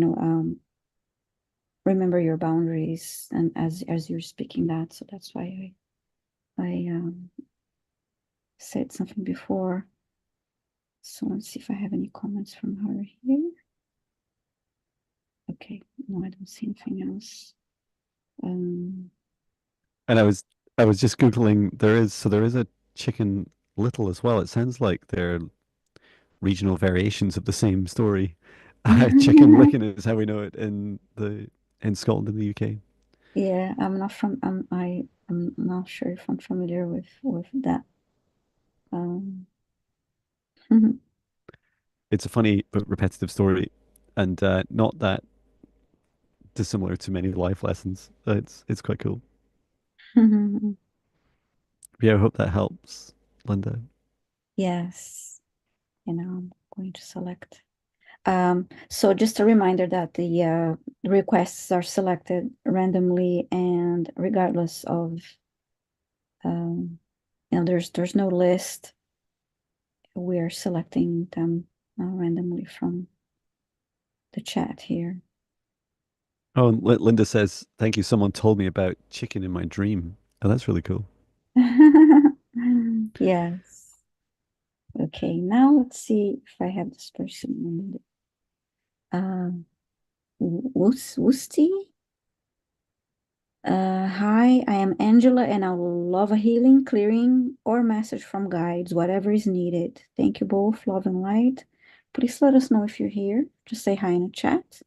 remember your boundaries. And as you're speaking that, so that's why I said something before. So let's see if I have any comments from her here. Okay, no, I don't see anything else. Um, And I was just googling. There is a chicken little as well. It sounds like they're regional variations of the same story. Chicken licken is how we know it in Scotland and the UK. yeah, I'm not sure if I'm familiar with that. Um, It's a funny but repetitive story, and not that dissimilar to many life lessons. It's quite cool. Yeah, I hope that helps, Linda. yes, I'm going to select. So just a reminder that the requests are selected randomly and regardless of, there's no list. We're selecting them randomly from the chat here. Oh, and Linda says, "Thank you. Someone told me about chicken in my dream." Oh, that's really cool. Yes. Okay, now let's see if I have this person. Woosty? Hi, I am Angela and I will love a healing, clearing, or message from guides, whatever is needed. Thank you both, love and light. Please let us know if you're here. Just say hi in the chat.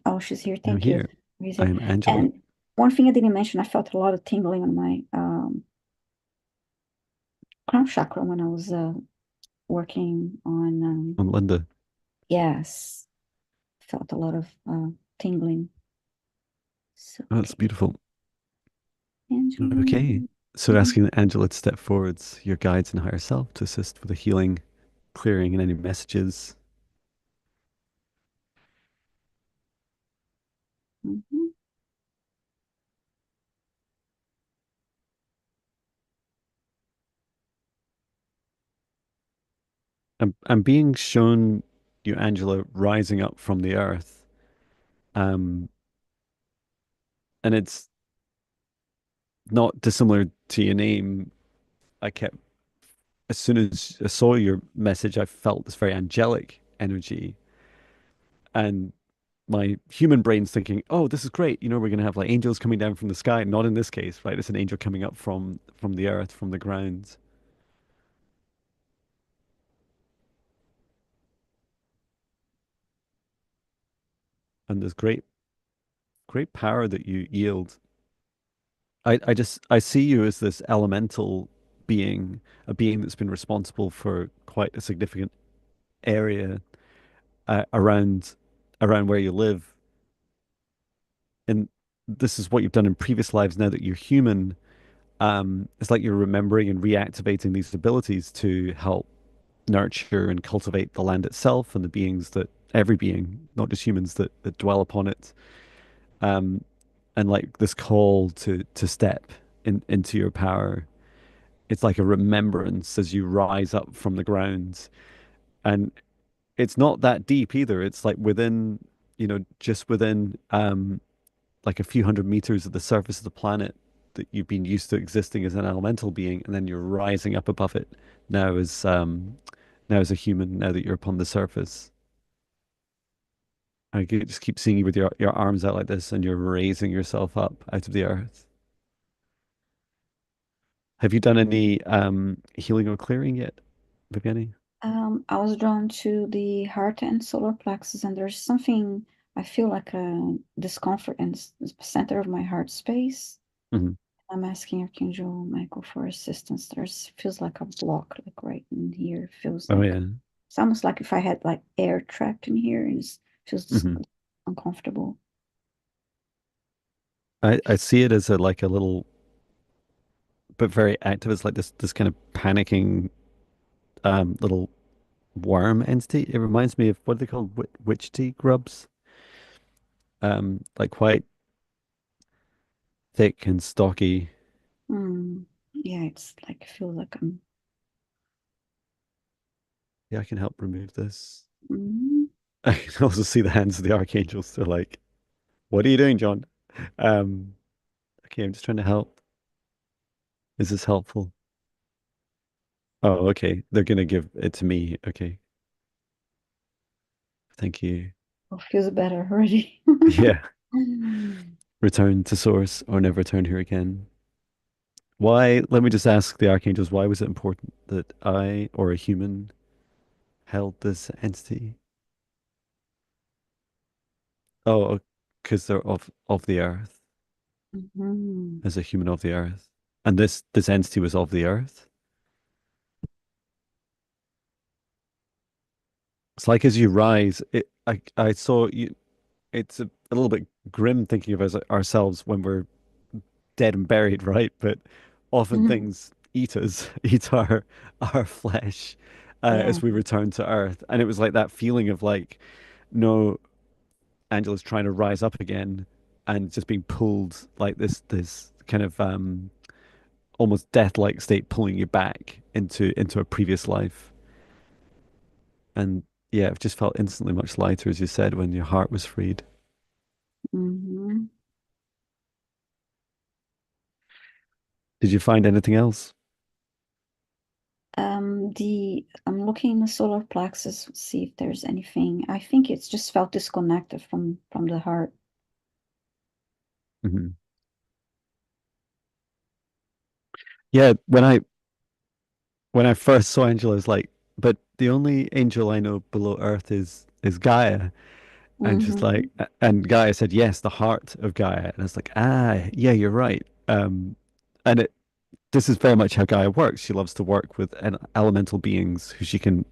Oh, she's here. I'm Thank you. here. She's I here. am Angela. And one thing I didn't mention, I felt a lot of tingling on my crown chakra when I was working on, On Linda. yes, felt a lot of tingling. So, Oh, that's okay, beautiful. Angela. Okay. So Mhm, asking Angela to step forwards, your guides and higher self to assist with the healing, clearing, and any messages. mhm. I'm being shown you, Angela, rising up from the earth. Um, and it's not dissimilar to your name. I kept, as soon as I saw your message, I felt this very angelic energy. And my human brain's thinking, oh, this is great. You know, we're going to have like angels coming down from the sky. Not in this case, right? It's an angel coming up from the earth, from the ground. And there's great power that you yield. I see you as this elemental being, a being that's been responsible for quite a significant area around where you live. And this is what you've done in previous lives. Now that you're human, it's like you're remembering and reactivating these abilities to help nurture and cultivate the land itself and the beings that every being, not just humans, that dwell upon it. Um, and like this call to step into your power. It's like a remembrance as you rise up from the ground. And it's not that deep either. It's like within, just within like a few hundred meters of the surface of the planet that you've been used to existing as an elemental being, and then you're rising up above it now as a human, now that you're upon the surface. Just keep seeing you with your arms out like this, and you're raising yourself up out of the earth. Have you done any healing or clearing yet, Viviani? I was drawn to the heart and solar plexus, and there's something I feel like a discomfort in the center of my heart space. Hmm. I'm asking Archangel Michael for assistance. There's feels like a block, like right in here. Feels Oh like yeah. it's almost like if I had like air trapped in here, and it feels just Hmm. uncomfortable. I see it as a like a little but very active. It's like this kind of panicking little worm entity. It reminds me of what are they called? Witch tea grubs. Like quite thick and stocky. Yeah, it's like feel like I'm. Yeah, I can help remove this. Mm, I can also see the hands of the archangels. They're like, "What are you doing, John?" Um, okay, I'm just trying to help. Is this helpful? Oh, okay. They're gonna give it to me. Okay, thank you. oh, feels better already. Yeah, return to source or never return here again. Why? Let me just ask the archangels. Why was it important that I or a human held this entity? Oh, because they're of the earth, Mhm. as a human of the earth, and this entity was of the earth. It's like as you rise, I saw you. It's a little bit grim thinking of us ourselves when we're dead and buried, right? But often Mhm. things eat us, eat our flesh Yeah. as we return to earth, and it was like that feeling of like, no, Angela's trying to rise up again, and just being pulled like this kind of almost death-like state, pulling you back into a previous life. And yeah, it just felt instantly much lighter, as you said, when your heart was freed. Hmm. Did you find anything else? I'm looking in the solar plexus, see if there's anything. I think it's just felt disconnected from the heart. Hmm. Yeah, when I first saw Angela, I was like, but the only angel I know below Earth is Gaia. And she's Hmm. like, and Gaia said, yes, the heart of Gaia. And I was like, ah, yeah, you're right. And this is very much how Gaia works. She loves to work with elemental beings who she can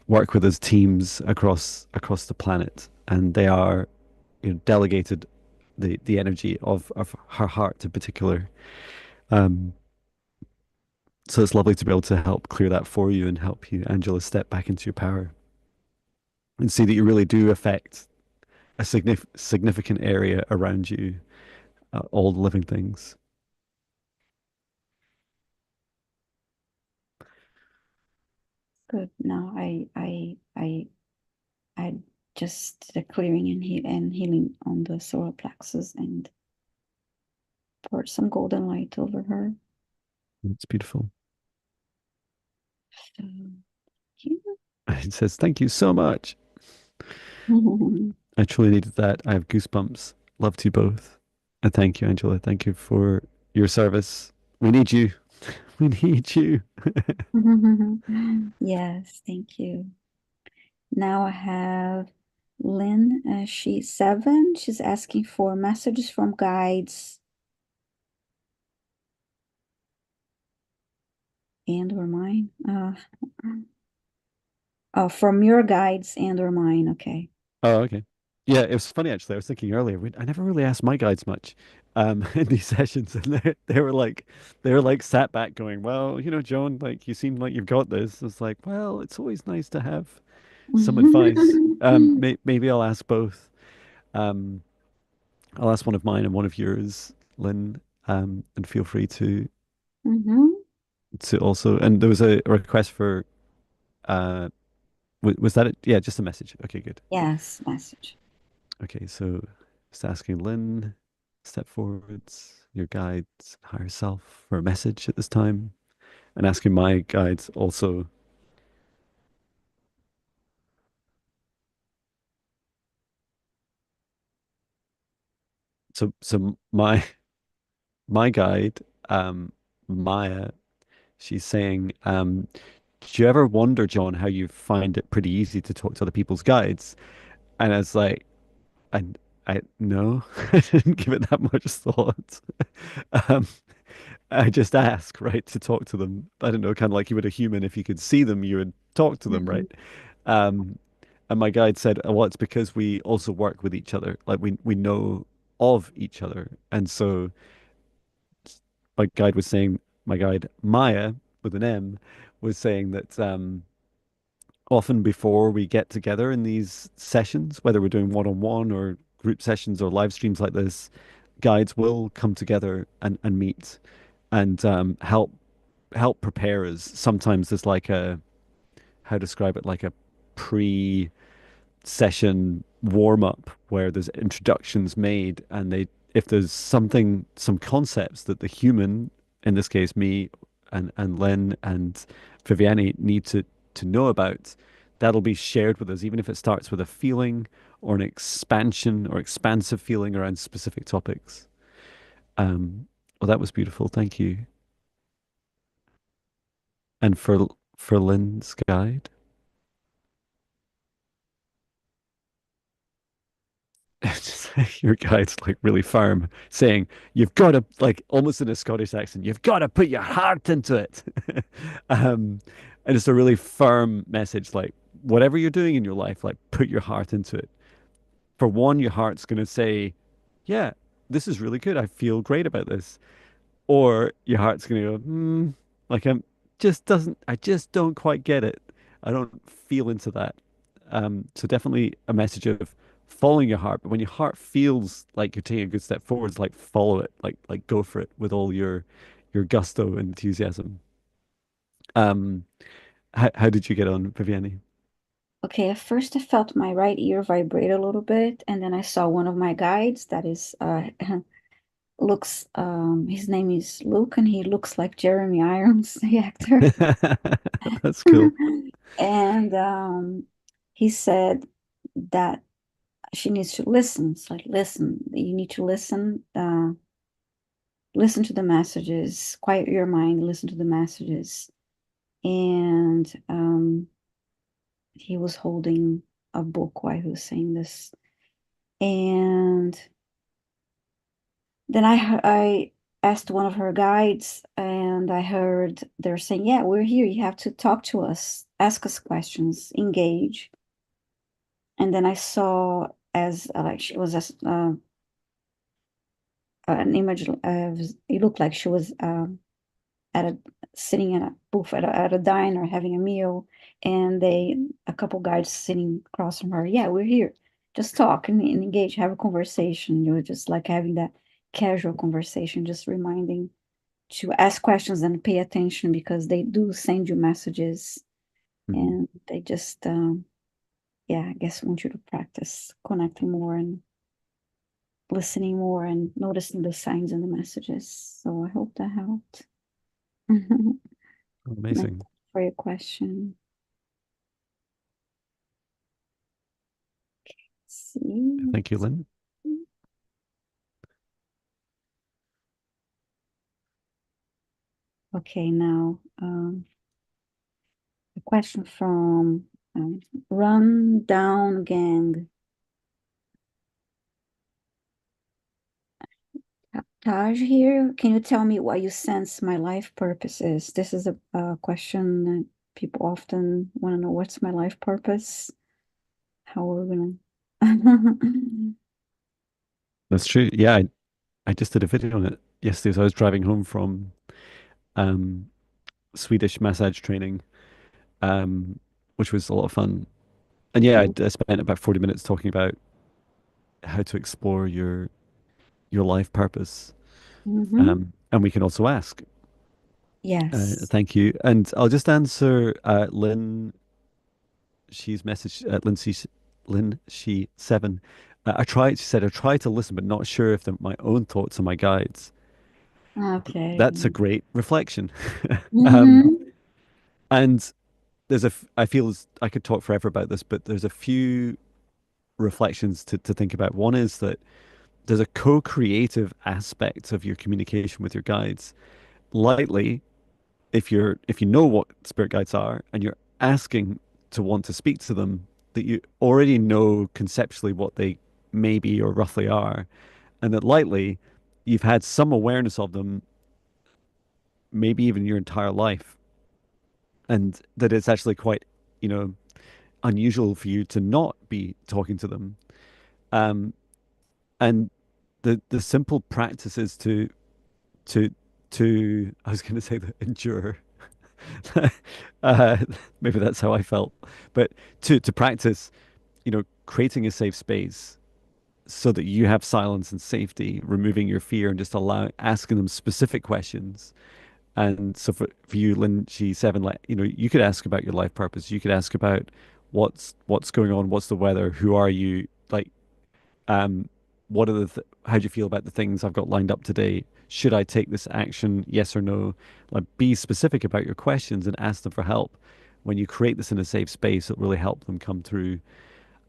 work with as teams across the planet, and they are, delegated the energy of her heart in particular. Um, so it's lovely to be able to help clear that for you and help you, Angela, step back into your power and see that you really do affect a significant area around you, all the living things. Good. No, I just the clearing and healing on the solar plexus and poured some golden light over her. It's beautiful. So, yeah. It says, "Thank you so much. I truly needed that. I have goosebumps. Love to you both. And thank you, Angela. Thank you for your service. We need you. We need you." Yes, thank you. Now I have Lynn. She's 7. She's asking for messages from guides and or mine. Oh, from your guides and or mine. Okay. Oh, okay. Yeah, it was funny actually. I was thinking earlier, I never really asked my guides much in these sessions, and they were like sat back going, "Well, Joan, like you seem like you've got this." It's like, well, it's always nice to have some advice. Maybe I'll ask both. Um, I'll ask one of mine and one of yours, Lynn, and feel free Mhm. to also. And there was a request for was that it? Yeah, just a message. Okay, good. Yes, message. Okay, so just asking Lynn, step forwards, your guides, higher self for a message at this time, and asking my guides also. So my guide, Maya, she's saying, do you ever wonder, John, how you find it pretty easy to talk to other people's guides? And it's like, I, I no, I didn't give it that much thought. Um, I just ask, right, to talk to them. I don't know, kind of like you would a human. If you could see them, you would talk to them, Mhm. right? Um, and my guide said, well, it's because we also work with each other. Like we know of each other. And so my guide was saying, my guide Maya with an M was saying that often before we get together in these sessions, whether we're doing one-on-one or group sessions or live streams like this, guides will come together and meet and help prepare us. Sometimes there's like a, how to describe it, like a pre session warm up where there's introductions made, and they, if there's some concepts that the human, in this case me and Len and Viviani, need to know about, that'll be shared with us, even if it starts with a feeling or an expansion or expansive feeling around specific topics. Well, that was beautiful. Thank you. And for Lynn's guide. Your guide's like really firm, saying, "You've got to," like almost in a Scottish accent, "You've got to put your heart into it." um, and it's a really firm message, like whatever you're doing in your life, like put your heart into it. For one, your heart's going to say, "Yeah, this is really good. I feel great about this." Or your heart's going to go, like I just don't quite get it. I don't feel into that. So definitely a message of following your heart. But when your heart feels like you're taking a good step forwards, like follow it, like go for it with all your gusto and enthusiasm. Um, how did you get on, Viviani? Okay, at first I felt my right ear vibrate a little bit, and then I saw one of my guides that is looks his name is Luke, and he looks like Jeremy Irons, the actor. That's cool. And he said that she needs to listen. It's like, listen, you need to listen to the messages, quiet your mind, listen to the messages. And he was holding a book while he was saying this. And then asked one of her guides, and I heard they're saying, "Yeah, we're here. You have to talk to us, ask us questions, engage." And then I saw as like she was an image. It looked like she was at a sitting in a booth at a diner having a meal, and a couple guys sitting across from her. Yeah, we're here. Just talk and engage, have a conversation. You know, just like having that casual conversation, just reminding to ask questions and pay attention because they do send you messages, Mhm. and they just yeah, I guess want you to practice connecting more and listening more and noticing the signs and the messages. So I hope that helped. Thank Amazing. you for your question. See. Thank you, Lynn. Okay, now a question from Run Down Gang. Taj here. Can you tell me what you sense my life purpose is? This is a question that people often want to know. What's my life purpose? How are we gonna? That's true. Yeah, I just did a video on it yesterday as I was driving home from um, Swedish massage training, um, which was a lot of fun. And yeah, I spent about 40 minutes talking about how to explore your life purpose. Mm-hmm. And we can also ask. Yes. Thank you. And I'll just answer Lynn. She's messaged Lynn she 7. I tried. She said I tried to listen, but not sure if they're my own thoughts or my guides. Okay. That's a great reflection. Um, Mm-hmm. and I feel I could talk forever about this, but there's a few reflections to think about. One is that there's a co-creative aspect of your communication with your guides. Lightly, if you know what spirit guides are and you're asking to want to speak to them, that you already know conceptually what they may be or roughly are, and that lightly you've had some awareness of them, maybe even your entire life, and that it's actually quite, you know, unusual for you to not be talking to them. Um, and the simple practice is to I was going to say that endure. uh, Maybe that's how I felt, but to practice, creating a safe space so that you have silence and safety, removing your fear and just asking them specific questions. And so for you, Lynn G7, like, you could ask about your life purpose. You could ask about what's going on, what's the weather, who are you, like, um, what are how do you feel about the things I've got lined up today? Should I take this action? Yes or no? Like, be specific about your questions and ask them for help. When you create this in a safe space, it'll really help them come through.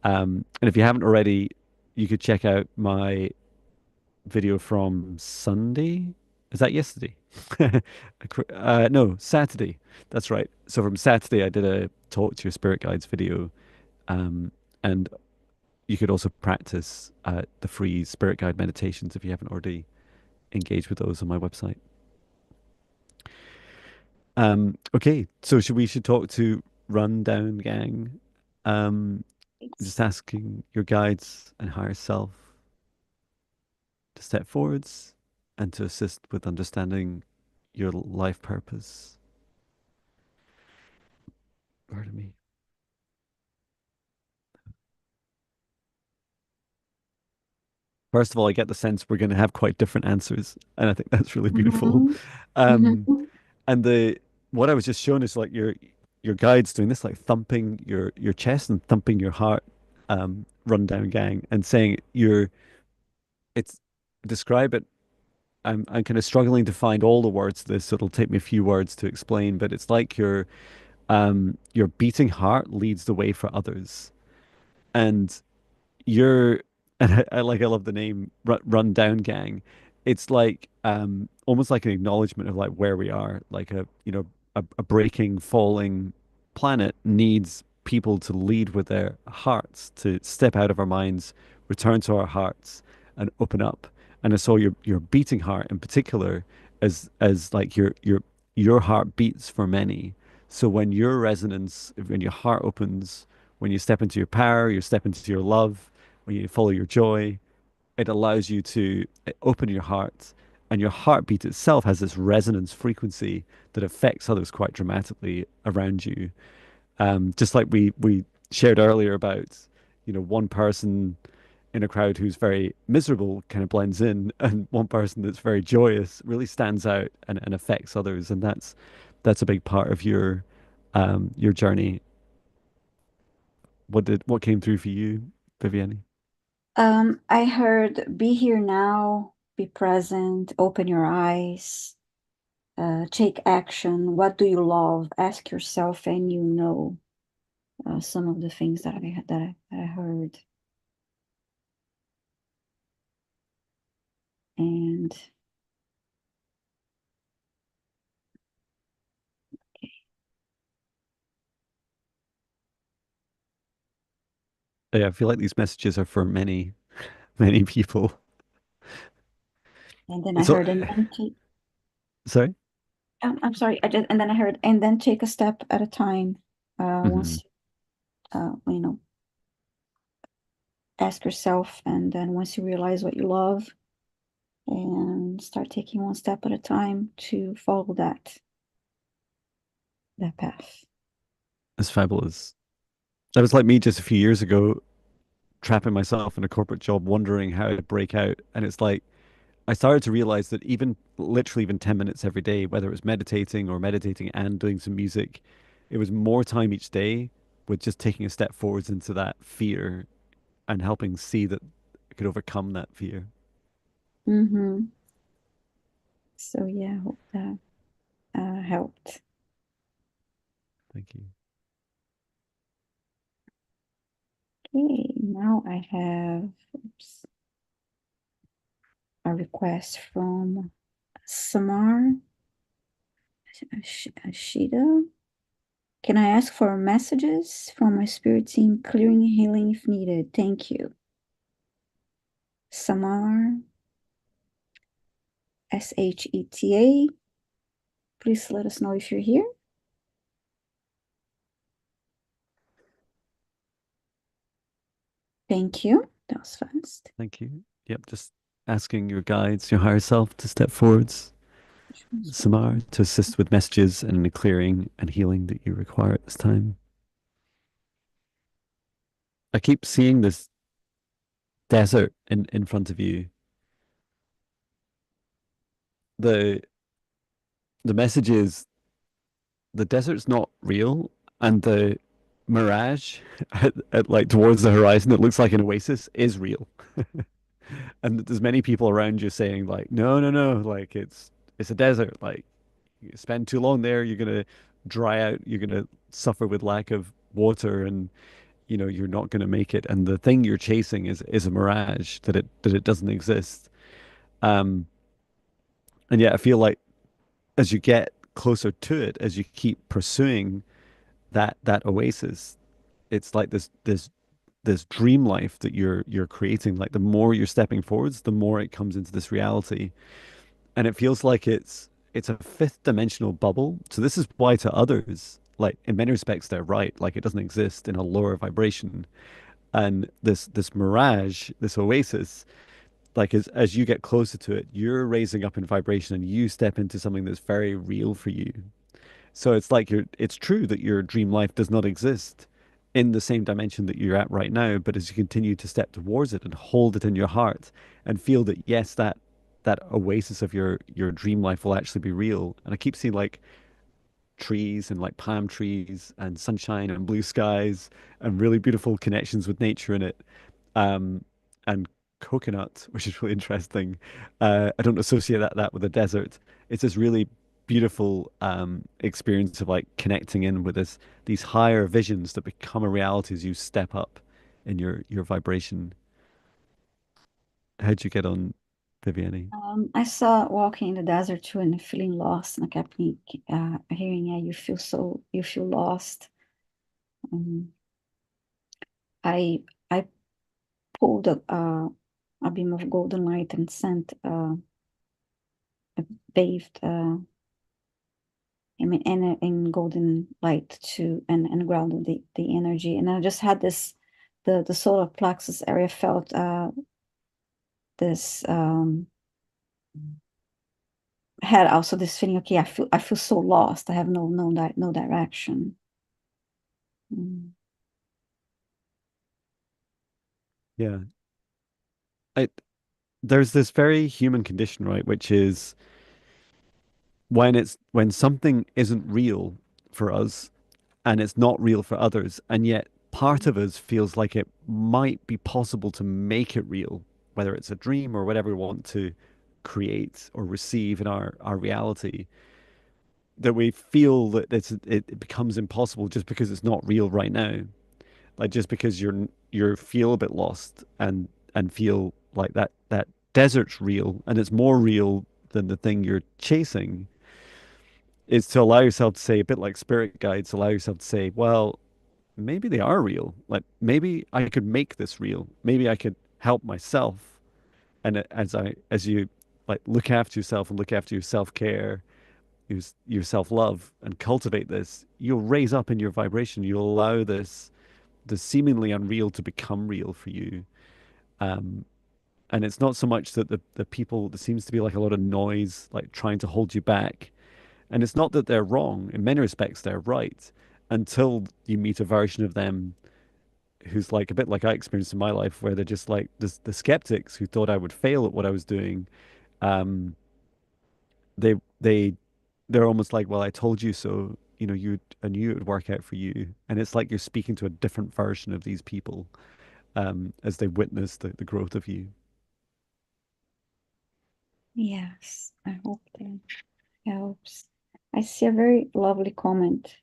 And if you haven't already, you could check out my video from Sunday. Is that yesterday? No, Saturday. That's right. So from Saturday, I did a talk to your spirit guides video. Um, and you could also practice the free spirit guide meditations if you haven't already engaged with those on my website. Okay, so should talk to Rundown Gang. Um, just asking your guides and higher self to step forwards and to assist with understanding your life purpose. Pardon me. First of all, I get the sense we're going to have quite different answers, and I think that's really beautiful. Mm-hmm. Um, Mm-hmm. and the what I was just showing is like your guides doing this, like thumping your chest and thumping your heart, rundown gang, and saying it's describe it. I'm kind of struggling to find all the words to this, so it'll take me a few words to explain, but it's like your beating heart leads the way for others. And you're and I love the name Run Down Gang. It's like almost like an acknowledgement of like where we are, like a breaking, falling planet needs people to lead with their hearts, to step out of our minds, return to our hearts, and open up. and I saw your beating heart in particular as like your heart beats for many. So when your resonance, when your heart opens, when you step into your power, you step into your love, when you follow your joy, it allows you to open your heart, and your heartbeat itself has this resonance frequency that affects others quite dramatically around you. Just like we shared earlier about, one person in a crowd who's very miserable kind of blends in, and one person that's very joyous really stands out and affects others, and that's a big part of your journey. What came through for you, Viviani? I heard be here now, be present, open your eyes, take action. What do you love? Ask yourself, and you know some of the things that I heard. And Yeah, I feel like these messages are for many, many people. and then I So, heard, and then take, sorry. I'm sorry, and then I heard, and then take a step at a time. Hmm. Once, ask yourself, and then once you realize what you love, and start taking one step at a time to follow that path. It's fabulous. That was like me just a few years ago, trapping myself in a corporate job, wondering how to break out. And it's like I started to realize that even literally even 10 minutes every day, whether it was meditating or meditating and doing some music, it was more time each day with just taking a step forwards into that fear and helping see that I could overcome that fear. Mm-hmm. So yeah, I hope that helped. Thank you. Okay, now I have a request from Samar Ashida. Can I ask for messages from my spirit team, clearing and healing if needed? Thank you. Samar, Sheta. Please let us know if you're here. Thank you. That was fast. Thank you. Yep, just asking your guides, your higher self to step forwards, Which one's for- Samar, to assist with messages and the clearing and healing that you require at this time. I keep seeing this desert in front of you. The the message is the desert's not real, and the mirage at like towards the horizon that looks like an oasis is real. And there's many people around you saying like, no, no, no, like it's a desert. Like you spend too long there, you're gonna dry out, you're gonna suffer with lack of water, and you're not gonna make it. And the thing you're chasing is a mirage that it doesn't exist. Um, and yet I feel like as you get closer to it, as you keep pursuing that oasis, it's like this dream life that you're creating. Like the more you're stepping forwards, the more it comes into this reality, and it feels like it's a fifth dimensional bubble. So this is why to others, like in many respects, they're right. Like it doesn't exist in a lower vibration, and this mirage, this oasis. Like as you get closer to it, you're raising up in vibration and you step into something that's very real for you. So it's like it's true that your dream life does not exist in the same dimension that you're at right now, but as you continue to step towards it and hold it in your heart and feel that yes, that oasis of your dream life will actually be real. And I keep seeing like trees and like palm trees and sunshine and blue skies and really beautiful connections with nature in it. Um, and coconut, which is really interesting. I don't associate that with a desert. It's this really beautiful experience of like connecting in with these higher visions that become a reality as you step up in your vibration. How'd you get on, Viviani? I saw walking in the desert too and feeling lost, and I kept hearing, yeah, you feel lost. Um, I I pulled a beam of golden light and sent bathed in golden light to and grounded the energy. And I just had this the solar plexus area felt this had also this feeling, okay, I feel so lost. I have no direction. Mm. Yeah. I There's this very human condition, right, which is when something isn't real for us and it's not real for others, and yet part of us feels like it might be possible to make it real, whether it's a dream or whatever we want to create or receive in our reality, that we feel that it becomes impossible just because it's not real right now. Like just because you feel a bit lost and feel like that desert's real and it's more real than the thing you're chasing, is to allow yourself to say, a bit like spirit guides, allow yourself to say, well, maybe they are real. Like maybe I could make this real. Maybe I could help myself. And as you like look after yourself and look after your self-care, your self-love and cultivate this, you'll raise up in your vibration. You'll allow the seemingly unreal to become real for you. Um, and it's not so much that the people, there seems to be like a lot of noise, like trying to hold you back. And it's not that they're wrong. In many respects, they're right until you meet a version of them who's like a bit like I experienced in my life, where they're just like the skeptics who thought I would fail at what I was doing. Um, they they they're almost like, well, I told you so. You know, I knew it would work out for you. And it's like you're speaking to a different version of these people as they witness the growth of you. Yes, I hope that helps. I see a very lovely comment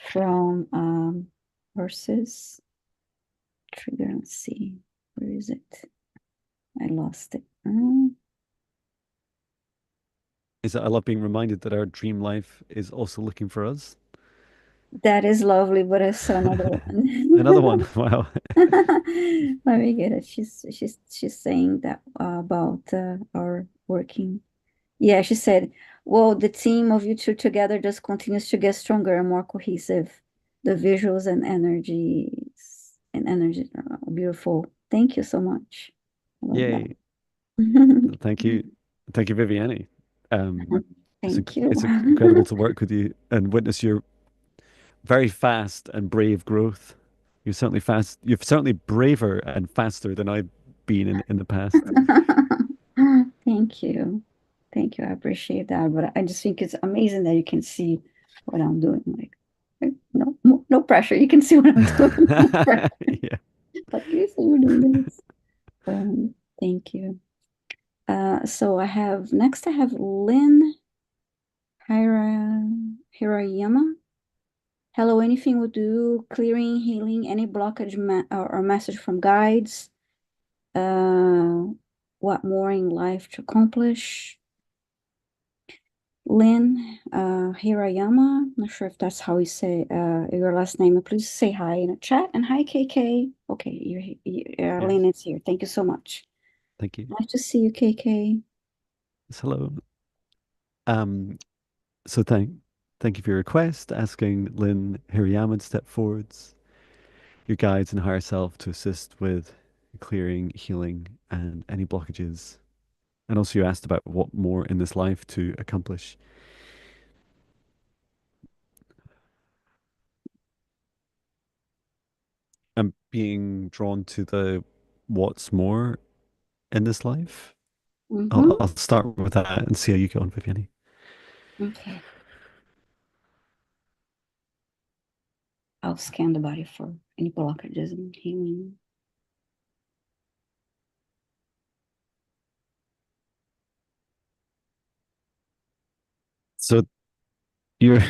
from versus trigger. Let's see, where is it? I lost it. Is that I love being reminded that our dream life is also looking for us. That is lovely, but I saw another Another one. one. Wow. Let me get it. She's saying that about our working. Yeah, she said, well, the team of you two together just continues to get stronger and more cohesive. The visuals and energy are beautiful. Thank you so much. I love Yay. that. Thank you. Thank you, Viviani. Thank you. It's incredible to work with you and witness your very fast and brave growth. You're certainly fast. You're certainly braver and faster than I've been in the past. Thank you. Thank you. I appreciate that. But I just think it's amazing that you can see what I'm doing. Like, no pressure. You can see what I'm doing. No pressure. Yeah. Like, you see you're doing this. Thank you. So I have Lynn Hira, Hirayama. Hello, anything will do, clearing, healing, any blockage or message from guides. Uh, what more in life to accomplish? Lynn Hirayama, not sure if that's how you say your last name. Please say hi in the chat. And hi, KK. Okay, Yes. Lynn is here. Thank you so much. Thank you. Nice to see you, KK. Yes, hello. Um, so thank you for your request, asking Lynn Hirayama to step forwards, your guides and higher self to assist with clearing, healing, and any blockages. And also you asked about what more in this life to accomplish. I'm being drawn to the what's more in this life. Mm-hmm. I'll start with that and see how you go on, Viviani. Okay. I'll scan the body for any blockages and healing. So your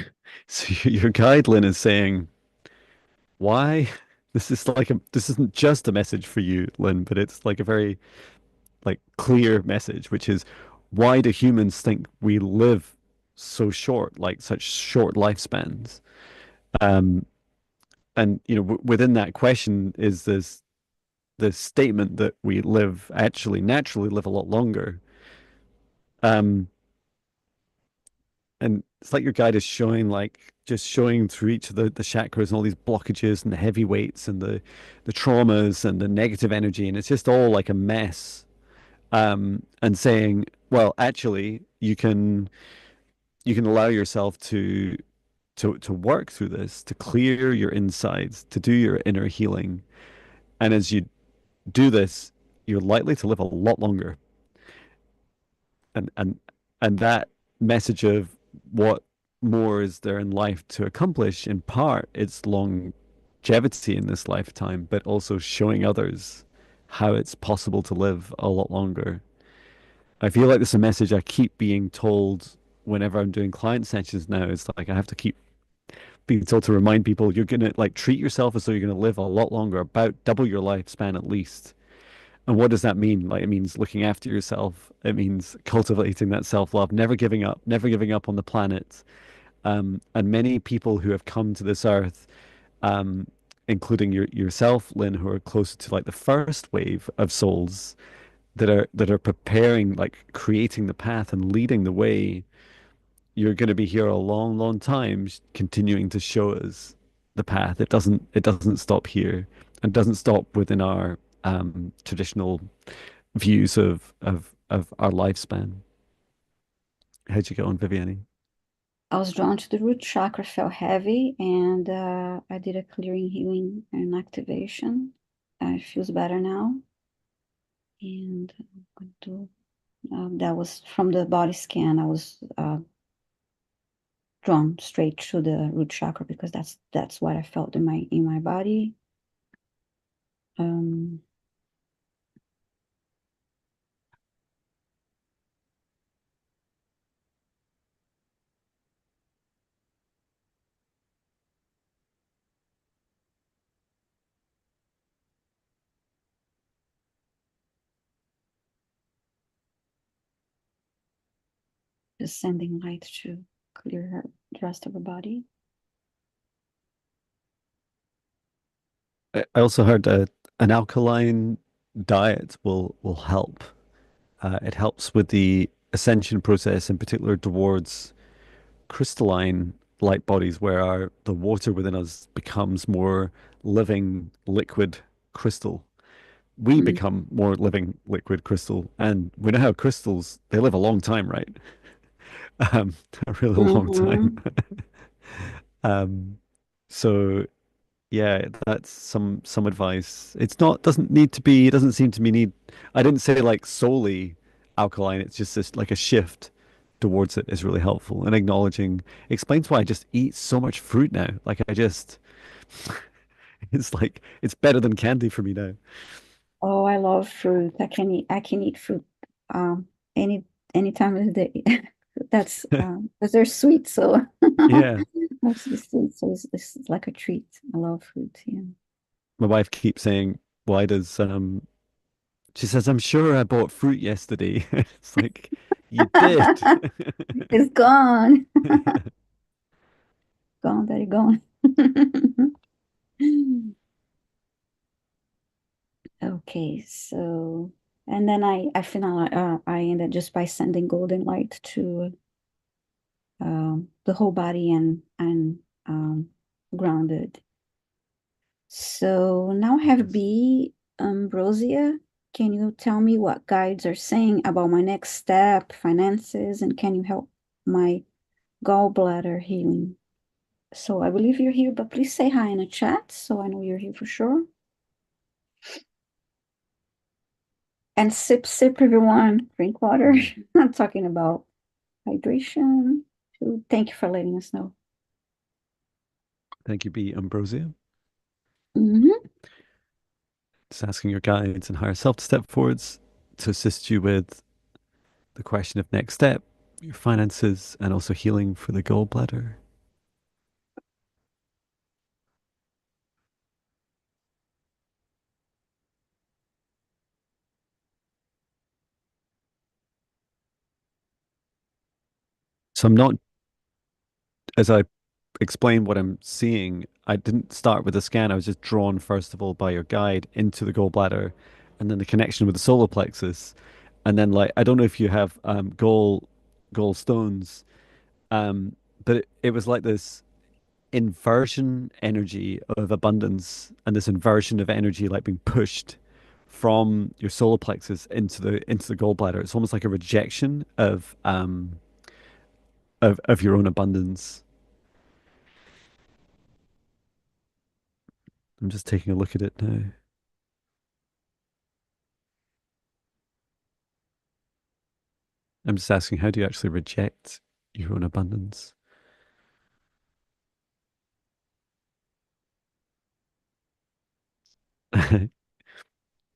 so your guide, Lynn, is saying why this isn't just a message for you, Lynn, but it's like a very like clear message, which is why do humans think we live so short, like such short lifespans? Um, and you know, within that question is this. the statement that we live actually naturally live a lot longer. Um, and it's like your guide is showing like just showing through each of the chakras and all these blockages and the heavy weights and the traumas and the negative energy, and it's just all like a mess. And saying, well, actually, you can allow yourself to work through this, to clear your insides, to do your inner healing. And as you do this, you're likely to live a lot longer. And and that message of what more is there in life to accomplish, in part, it's longevity in this lifetime, but also showing others how it's possible to live a lot longer. I feel like this is a message I keep being told whenever I'm doing client sessions now. It's like I have to keep being told to remind people you're gonna like treat yourself as though you're gonna live a lot longer, about double your lifespan at least. And what does that mean? Like it means looking after yourself. It means cultivating that self-love, never giving up on the planet. And many people who have come to this earth, um, including yourself, Lynn, who are closer to like the first wave of souls that are preparing, like creating the path and leading the way. You're going to be here a long, long time, continuing to show us the path. It doesn't stop here, and doesn't stop within our traditional views of our lifespan. How'd you get on, Viviani? I was drawn to the root chakra, felt heavy, and I did a clearing, healing, and activation. It feels better now. And I'm going to, that was from the body scan. I was drawn straight to the root chakra because that's what I felt in my body. Um, just sending light to clear the rest of her body. I also heard an alkaline diet will help. It helps with the ascension process, in particular towards crystalline light bodies, where the water within us becomes more living liquid crystal. We Mm. become more living liquid crystal, and we know how crystals they live a long time, right? A really long time. Mhm. Um, so yeah, that's some advice. It's not doesn't need to be. It doesn't seem to me need. I didn't say like solely alkaline. It's just this like a shift towards it is really helpful. And acknowledging explains why I just eat so much fruit now. Like I just, it's like it's better than candy for me now. Oh, I love fruit. I can eat fruit um any any time of the day. That's because they're sweet, so Yeah, mostly sweet. So it's like a treat. I love fruit. Yeah. my wife keeps saying, "Why does She says, I'm sure I bought fruit yesterday. It's like, you did. It's gone. Yeah. Gone, that gone. Okay, so and then I ended just by sending golden light to the whole body and grounded. So now I have Yes. B, Ambrosia. Can you tell me what guides are saying about my next step, finances, and can you help my gallbladder healing? So I believe you're here, but please say hi in the chat so I know you're here for sure. And sip, sip, everyone. Drink water. Mm. I'm talking about hydration. Too. Thank you for letting us know. Thank you, B. Ambrosia. Mhm. Just asking your guides and higher self to step forwards to assist you with the question of next step, your finances, and also healing for the gallbladder. So I'm not, as I explain what I'm seeing, I didn't start with a scan. I was just drawn, first of all, by your guide into the gallbladder and then the connection with the solar plexus. And then, like, I don't know if you have gallstones, um, but it was like this inversion energy of abundance and this inversion of energy like being pushed from your solar plexus into the gallbladder. It's almost like a rejection of your own abundance. I'm just taking a look at it now. I'm just asking, how do you actually reject your own abundance?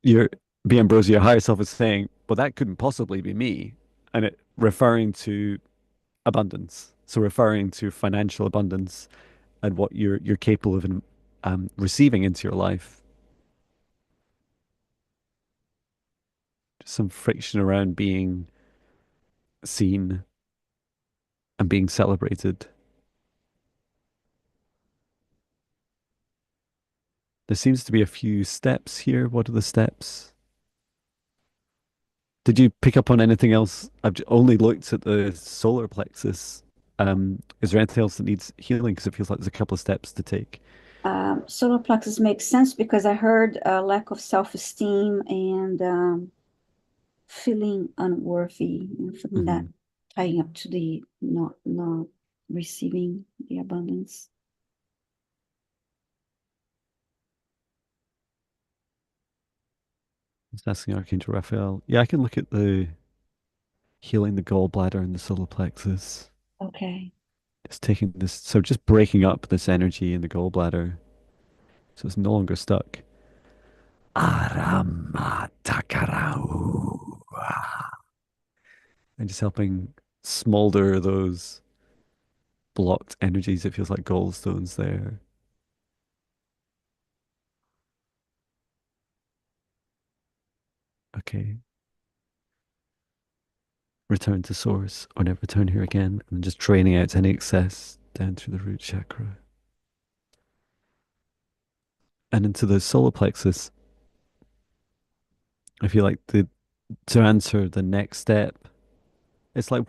Your be Ambrosia, your higher self is saying, well, that couldn't possibly be me. And it referring to abundance. So referring to financial abundance and what you're capable of receiving into your life. Just some friction around being seen and being celebrated. There seems to be a few steps here. What are the steps? Did you pick up on anything else? Only looked at the solar plexus. Is there anything else that needs healing? Because it feels like there's a couple of steps to take. Solar plexus makes sense because I heard a lack of self-esteem and feeling unworthy, feeling that Hmm. tying up to the not receiving the abundance. Just asking Archangel Raphael. Yeah, I can look at the healing the gallbladder and the solar plexus. Okay. Just taking this, so just breaking up this energy in the gallbladder so it's no longer stuck. Aramatakarau. And just helping smolder those blocked energies. It feels like gallstones there. Okay. Return to source or never return here again. And just draining out any excess down through the root chakra and into the solar plexus. I feel like to answer the next step, it's like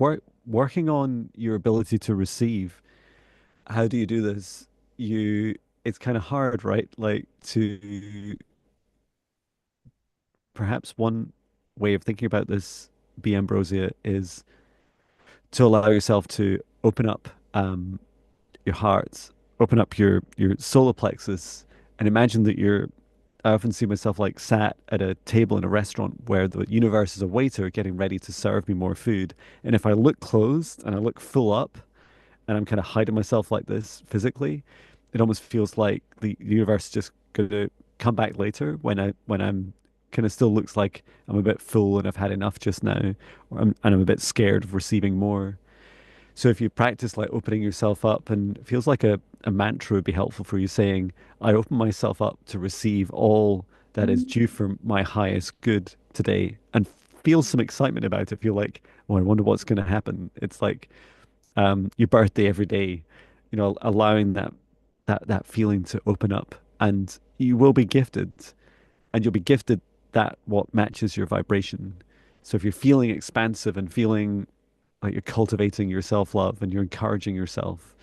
working on your ability to receive. How do you do this? It's kind of hard, right? Like to perhaps one way of thinking about this, be Ambrosia, is to allow yourself to open up your heart, open up your solar plexus, and imagine that you're. I often see myself like sat at a table in a restaurant where the universe is a waiter getting ready to serve me more food. And if I look closed and I look full up, and I'm kind of hiding myself like this physically, it almost feels like the universe is just gonna come back later when I'm kind of still looks like I'm a bit full and I've had enough just now, and I'm a bit scared of receiving more. So if you practice like opening yourself up, and it feels like a mantra would be helpful for you, saying, I open myself up to receive all that is Mm. due for my highest good today, and feel some excitement about it. Feel like, oh, I wonder what's going to happen. It's like your birthday every day, allowing that feeling to open up, and you will be gifted, and you'll be gifted that what matches your vibration. So if you're feeling expansive and feeling like you're cultivating your self-love and you're encouraging yourself,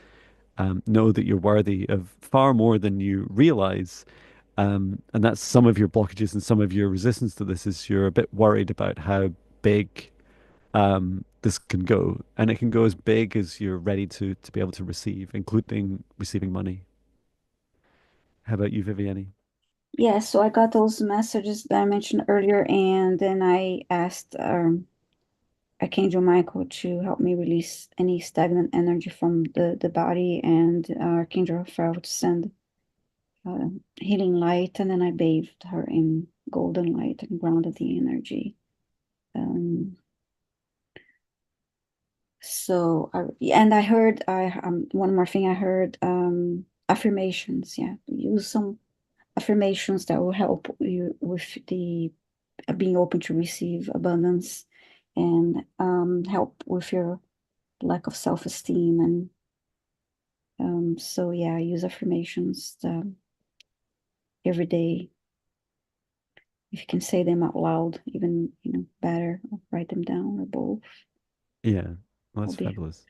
know that you're worthy of far more than you realize. And that's some of your blockages and some of your resistance to this is you're a bit worried about how big this can go, and it can go as big as you're ready to be able to receive, including receiving money. How about you, Viviani? Yeah, so I got those messages that I mentioned earlier, and then I asked Archangel Michael to help me release any stagnant energy from the body, and Archangel Raphael to send uh, healing light, and then I bathed her in golden light and grounded the energy. Um, and I heard, one more thing I heard, affirmations. Yeah, use some affirmations that will help you with the being open to receive abundance and help with your lack of self-esteem and So yeah, I use affirmations every day. If you can say them out loud, even better, or write them down or both. Yeah, well, I'll that's be. fabulous.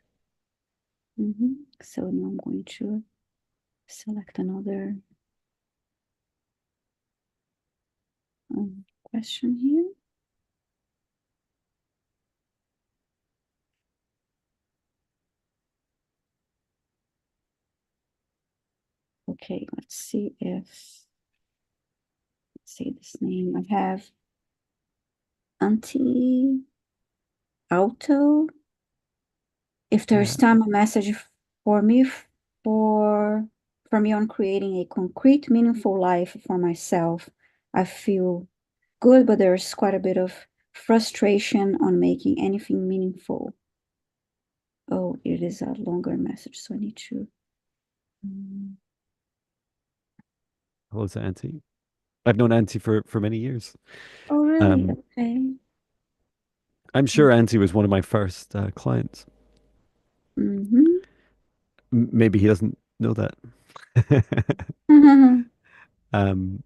So now I'm going to select another question here. Okay, let's see this name. I have Auntie Auto. If there's Yeah, time, a message for me for for me on creating a concrete, meaningful life for myself. I feel good, but there's quite a bit of frustration on making anything meaningful. Oh, it is a longer message, so I need to. Mm. hello to Auntie. I've known Auntie for many years. Oh, really? Um, Okay. I'm sure Auntie was one of my first clients. Mm-hmm. Maybe he doesn't know that. Um,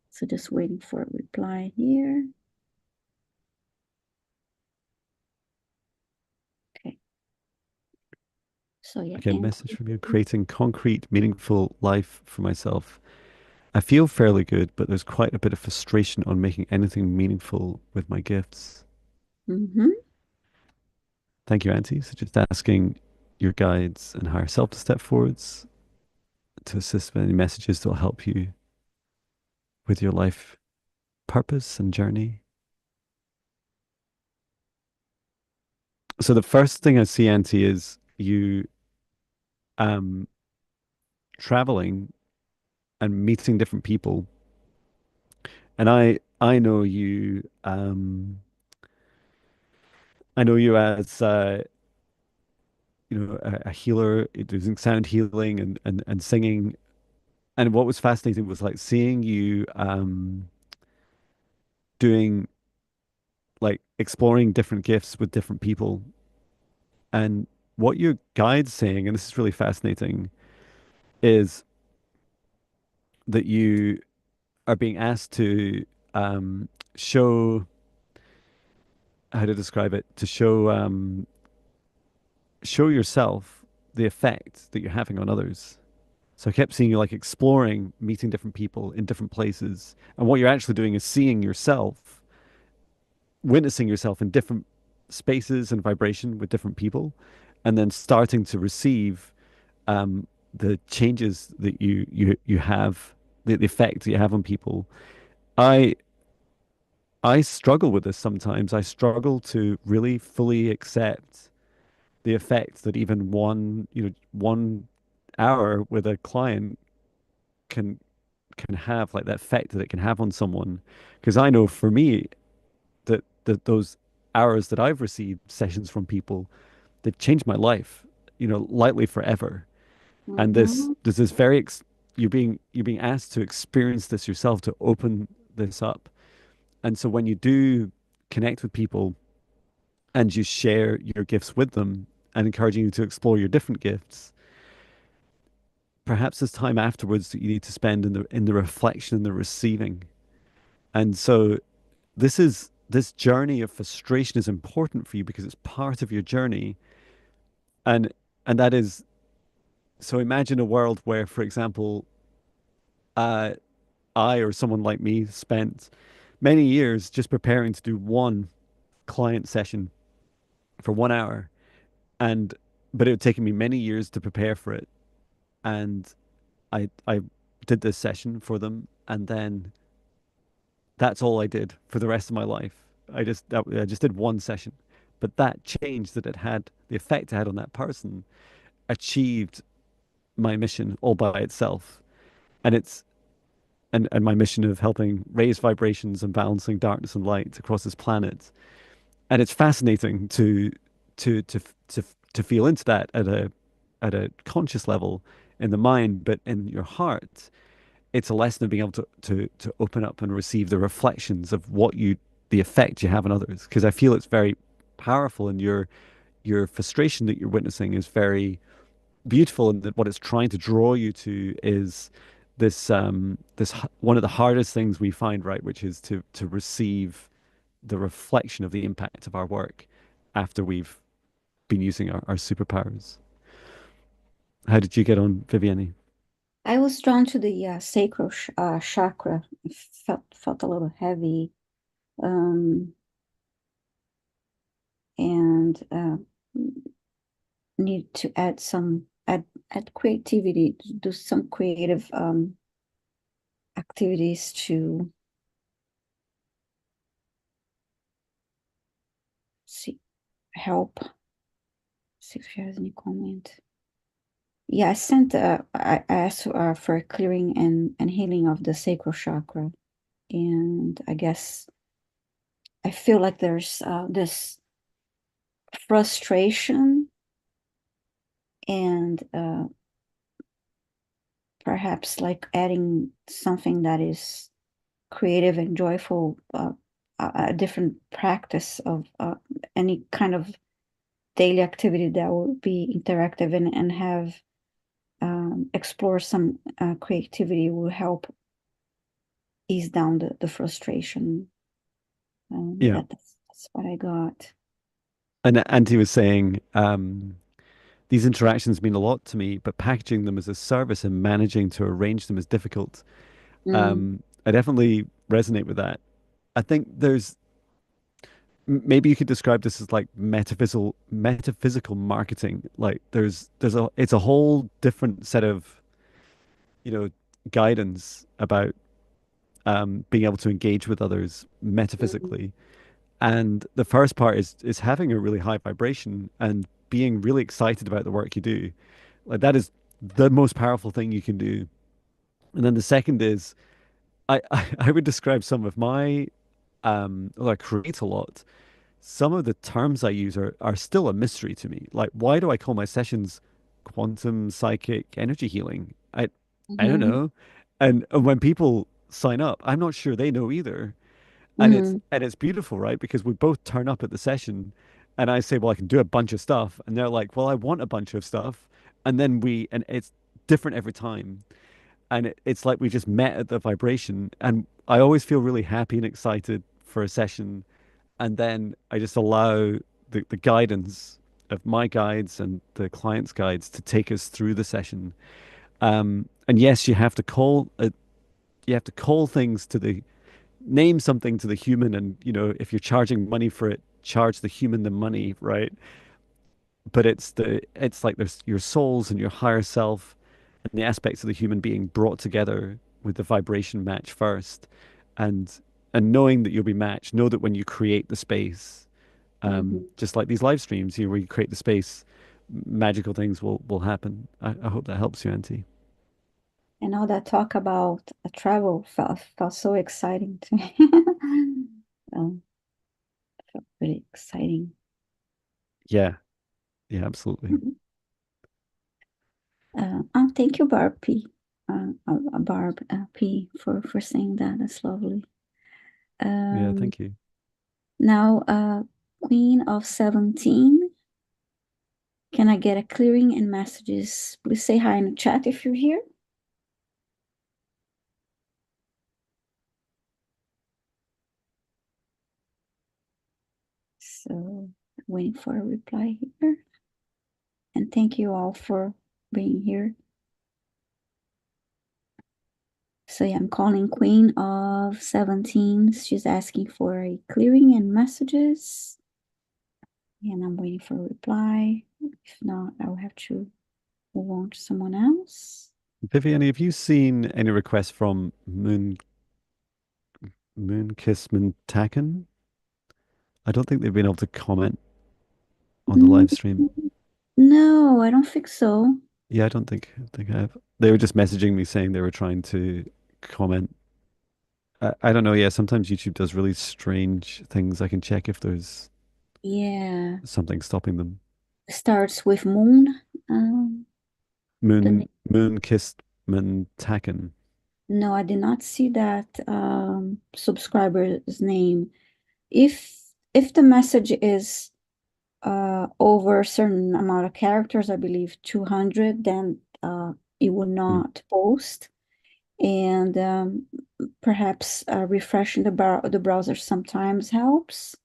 So just waiting for a reply here. Okay. So yeah, okay, and message from you, creating concrete, meaningful life for myself. I feel fairly good, but there's quite a bit of frustration on making anything meaningful with my gifts. mm-hmm. Thank you, Auntie. So just asking your guides and higher self to step forwards to assist with any messages that will help you with your life purpose and journey. So the first thing I see, Auntie, is you um traveling and meeting different people. And I know you I know you as a healer doing sound healing and singing. And what was fascinating was like seeing you doing like exploring different gifts with different people. And what your guide's saying, and this is really fascinating, is that you are being asked to show how to describe it, to show yourself the effect that you're having on others. So I kept seeing you like exploring, meeting different people in different places. And what you're actually doing is seeing yourself, witnessing yourself in different spaces and vibration with different people, and then starting to receive the changes that you have, the effect that you have on people. I I struggle with this sometimes. I struggle to really fully accept the effect that even 1 hour with a client can have, like that effect that it can have on someone. Because I know for me that those hours that I've received sessions from people, they've changed my life, lightly forever. And Mm-hmm. there's this you're being asked to experience this yourself, to open this up. And so when you do connect with people and you share your gifts with them and encouraging you to explore your different gifts, perhaps there's time afterwards that you need to spend in the reflection and the receiving. And so this journey of frustration is important for you because it's part of your journey. And that is, so imagine a world where, for example, uh, I or someone like me spent many years just preparing to do one client session for 1 hour, and but it had taken me many years to prepare for it. And I did this session for them, and then that's all I did for the rest of my life. I just did one session, but that change that it had, the effect it had on that person, achieved my mission all by itself. And it's and my mission of helping raise vibrations and balancing darkness and light across this planet. And it's fascinating to to to to feel into that at a conscious level in the mind, but in your heart, it's a lesson of being able to open up and receive the reflections of the effect you have on others. Because I feel it's very powerful, and your frustration that you're witnessing is very beautiful, and that what it's trying to draw you to is one of the hardest things we find, right, which is to receive the reflection of the impact of our work after we've been using our superpowers. How did you get on, Vivienne? I was drawn to the sacral chakra. It felt a little heavy, um, and need to add creativity, do some creative activities to see help. See if she has any comment. Yeah, I asked for a clearing and healing of the sacral chakra. And I guess I feel like there's this frustration and perhaps like adding something that is creative and joyful, a different practice of any kind of daily activity that will be interactive and have explore some creativity will help ease down the frustration. Yeah. That's what I got. And Auntie was saying, these interactions mean a lot to me, but packaging them as a service and managing to arrange them is difficult. Mm, I definitely resonate with that. I think maybe you could describe this as like metaphysical marketing. Like it's a whole different set of, you know, guidance about being able to engage with others mm, metaphysically. And the first part is having a really high vibration and being really excited about the work you do. Like that is the most powerful thing you can do. And then the second is I would describe some of my well, I create a lot. Some of the terms I use are still a mystery to me. Like, why do I call my sessions quantum psychic energy healing? I don't mhm, know. And when people sign up, I'm not sure they know either. mhm, And it's beautiful, right? Because we both turn up at the session and I say, well, I can do a bunch of stuff. And they're like, well, I want a bunch of stuff. And it's different every time. And it's like we just met at the vibration. And I always feel really happy and excited for a session. And then I just allow the guidance of my guides and the client's guides to take us through the session. And yes, you have to call things to the name something to the human, and if you're charging money for it, charge the human the money, right? But it's like there's your souls and your higher self and the aspects of the human being brought together with the vibration match first, and knowing that you'll be matched. Know that when you create the space, mhm. just like these live streams here where you create the space, magical things will happen. I hope that helps you, Auntie. And all that talk about travel felt so exciting to me. um, Felt really exciting. Yeah, yeah, absolutely. Mhm. Thank you, Barb P. Barb P. for saying that. That's lovely. Yeah, Um, thank you. Now, Queen of 17. Can I get a clearing and messages? Please say hi in the chat if you're here. So, waiting for a reply here. And thank you all for being here. So, yeah, I'm calling Queen of 17. She's asking for a clearing and messages. And I'm waiting for a reply. If not, I'll have to move on to someone else. Vivian, have you seen any requests from Moonkiss Taken? I don't think they've been able to comment on the Mm, live stream. no, I don't think so. Yeah, I think I have. They were just messaging me saying they were trying to comment. I don't know. Yeah, sometimes YouTube does really strange things. I can check if there's Yeah, something stopping them. starts with moon. The Moon kissed Taken. No, I did not see that subscriber's name. If the message is over a certain amount of characters, I believe 200, then it will Mm, not post. And perhaps refreshing the browser sometimes helps,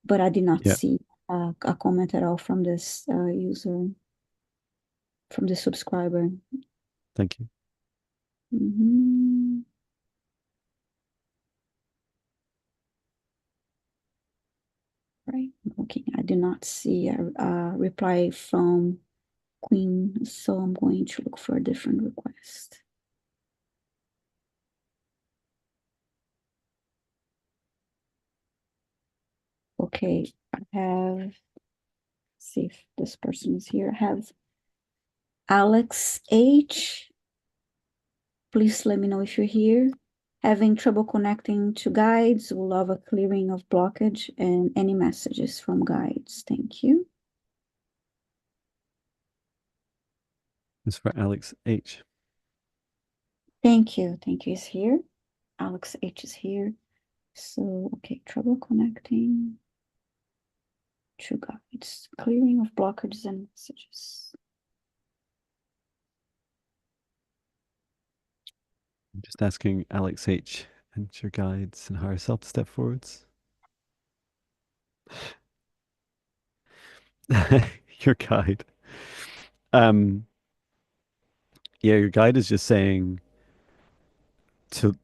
but I did not yeah, see a comment at all from this user, from the subscriber. thank you. Mhm. Right. Okay. I do not see a reply from Queen, so I'm going to look for a different request. Okay. I have, see if this person is here. I have Alex H. Please let me know if you're here. Having trouble connecting to guides. Will love a clearing of blockage and any messages from guides. Thank you. It's for Alex H. Thank you. Thank you is here. Alex H is here. So, okay, trouble connecting to guides. Clearing of blockages and messages. I'm just asking Alex H. and your guides and higher self to step forwards. Your guide. Um, yeah, your guide is just saying to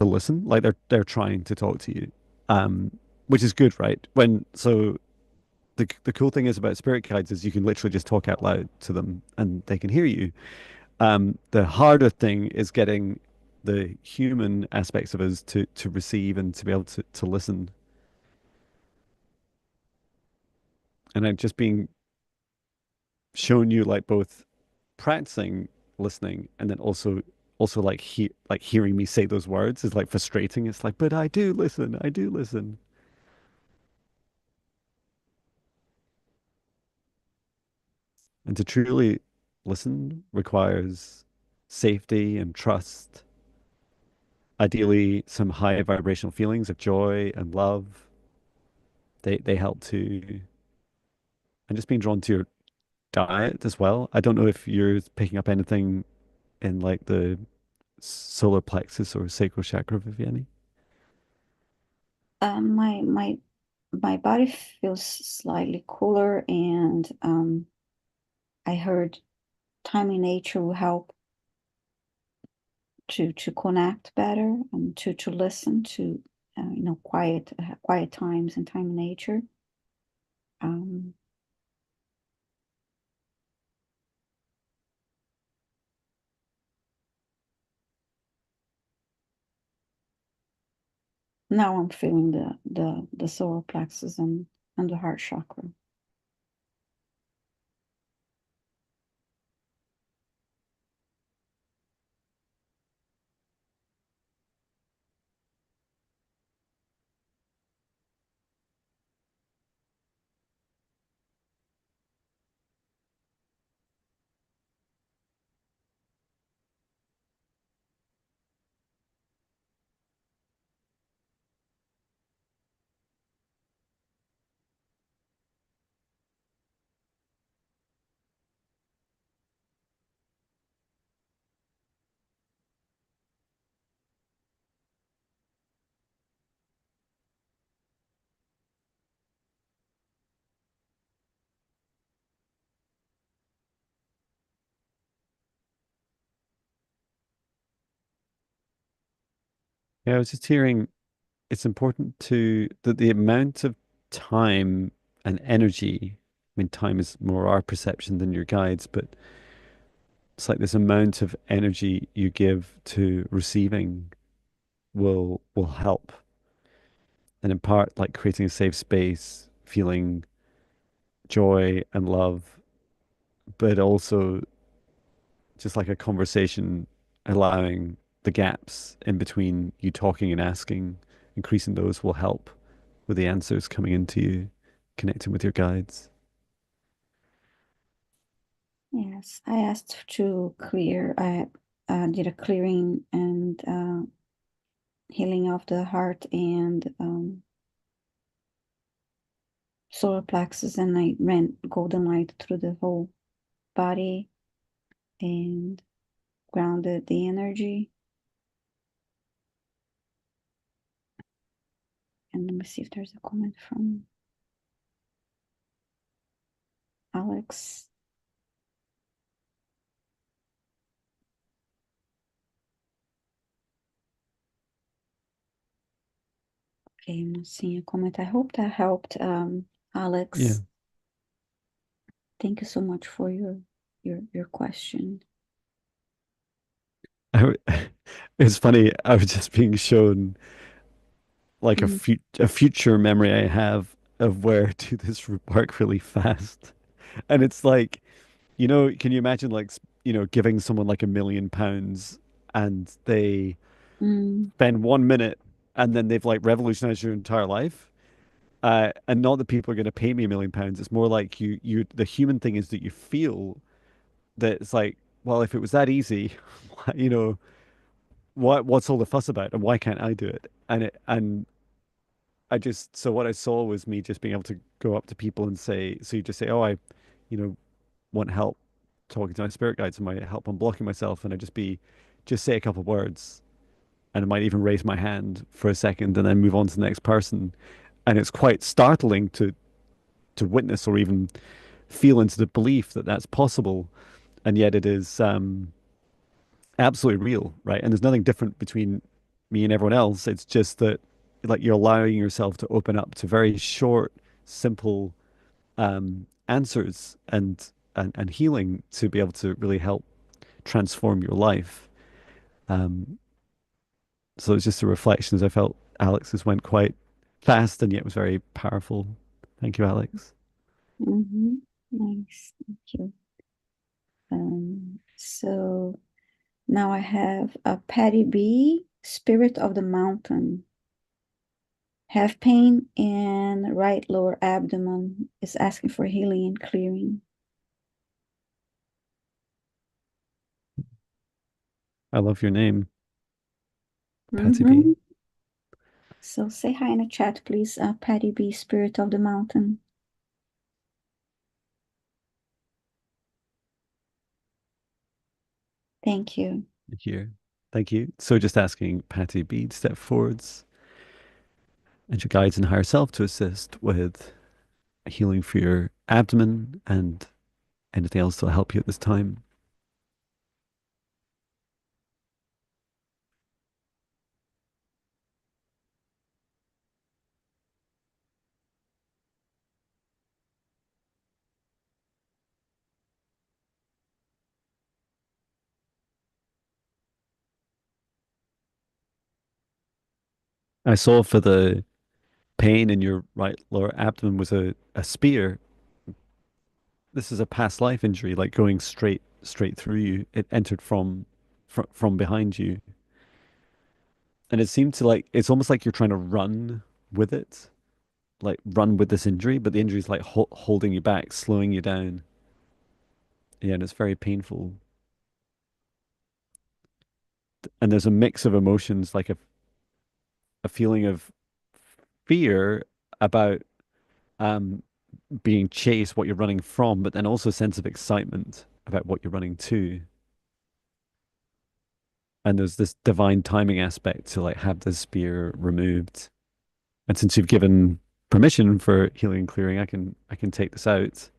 listen, like they're trying to talk to you, which is good, right? When so the cool thing is about spirit guides is you can literally just talk out loud to them and they can hear you. The harder thing is getting the human aspects of us to receive and to be able to listen. And I'm just being shown you like both practicing listening and then also like hearing me say those words is like frustrating. It's like, but I do listen, I do listen. And to truly listen requires safety and trust, ideally some high vibrational feelings of joy and love. They help to, and just being drawn to your diet as well. I don't know if you're picking up anything in like the solar plexus or sacral chakra, Viviani. My body feels slightly cooler, and I heard time in nature will help to connect better and to listen to quiet times and time in nature. Um, Now I'm feeling the solar plexus and the heart chakra. Yeah, I was just hearing it's important to that the amount of time and energy, I mean, time is more our perception than your guides, but it's like this amount of energy you give to receiving will help. And in part, like creating a safe space, feeling joy and love, but also just like a conversation, allowing the gaps in between you talking and asking, increasing those will help with the answers coming into you, connecting with your guides. Yes, I asked to clear. I did a clearing and healing of the heart and solar plexus, and I ran golden light through the whole body and grounded the energy. And let me see if there's a comment from Alex. Okay, I'm not seeing a comment. I hope that helped, Yeah. Alex. Thank you so much for your question. I, it's funny. I was just being shown like Mm, a future memory I have of where do this work really fast. And it's like, can you imagine like, giving someone like £1 million and they mm, spend 1 minute and then they've like revolutionized your entire life? And not that people are going to pay me £1 million. It's more like the human thing is that you feel that it's like, well, if it was that easy, you know, what's all the fuss about and why can't I do it? And so what I saw was me just being able to go up to people and say, so you just say, oh, you know, want help talking to my spirit guides and my help unblocking myself. And I just say a couple of words and I might even raise my hand for a second and then move on to the next person. And it's quite startling to witness or even feel into the belief that that's possible. And yet it is absolutely real, right? And there's nothing different between me and everyone else. It's just that like you're allowing yourself to open up to very short, simple answers and healing to be able to really help transform your life. Um, so it's just a reflection as I felt Alex's went quite fast and yet was very powerful. Thank you, Alex. mm-hmm. Nice, thank you. So now I have a Patty B, Spirit of the Mountain. Have pain in right lower abdomen, is asking for healing and clearing. I love your name, Patty B. Mm-hmm. So say hi in the chat, please. Patty B, Spirit of the Mountain. Thank you. Here. Thank you. So just asking Patty B to step forwards and your guides and higher self to assist with healing for your abdomen and anything else that will help you at this time. I saw for the pain in your right lower abdomen was a spear. This is a past life injury, like going straight through you. It entered from behind you. And it seemed to like it's almost like you're trying to run with it, like run with this injury, but the injury is like holding you back, slowing you down. Yeah, and it's very painful. And there's a mix of emotions, like a feeling of fear about um being chased, what you're running from, but then also a sense of excitement about what you're running to. And there's this divine timing aspect to like have the spear removed. And since you've given permission for healing and clearing, I can take this out.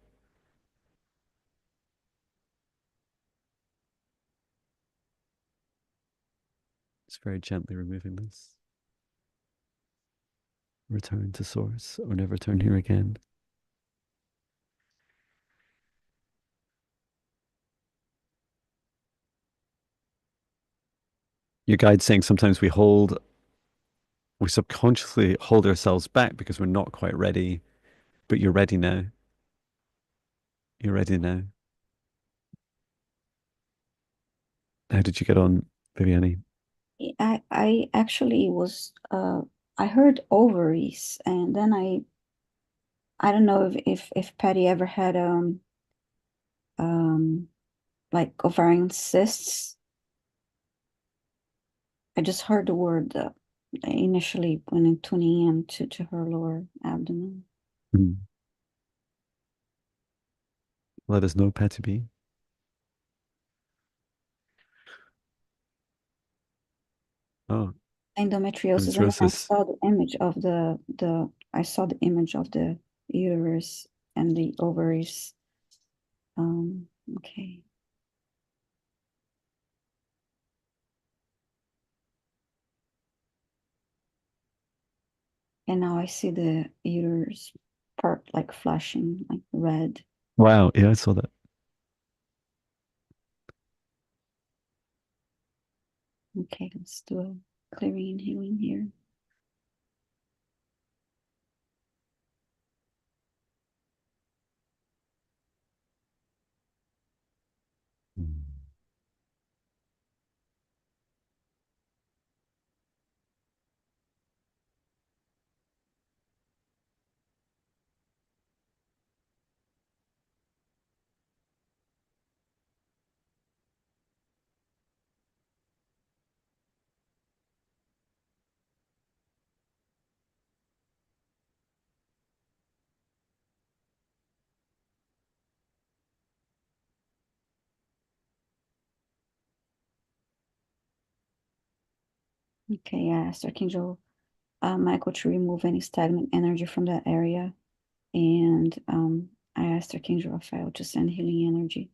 Just very gently removing this. Return to source or never return here again. Your guide's saying sometimes we subconsciously hold ourselves back because we're not quite ready, but you're ready now. You're ready now. How did you get on, Viviani? I actually was I heard ovaries, and then I don't know if Patty ever had um like ovarian cysts. I just heard the word initially when tuning in to her lower abdomen. Mm. Let us know, Patty B. Oh, Endometriosis, and then I endometriosis. saw the image of the I saw the image of the uterus and the ovaries. Okay. And now I see the uterus part like flashing, like red. Wow. Yeah, I saw that. Okay, let's do a clearing and healing here. Okay, I asked Archangel Michael to remove any stagnant energy from that area. And I asked Archangel Raphael to send healing energy.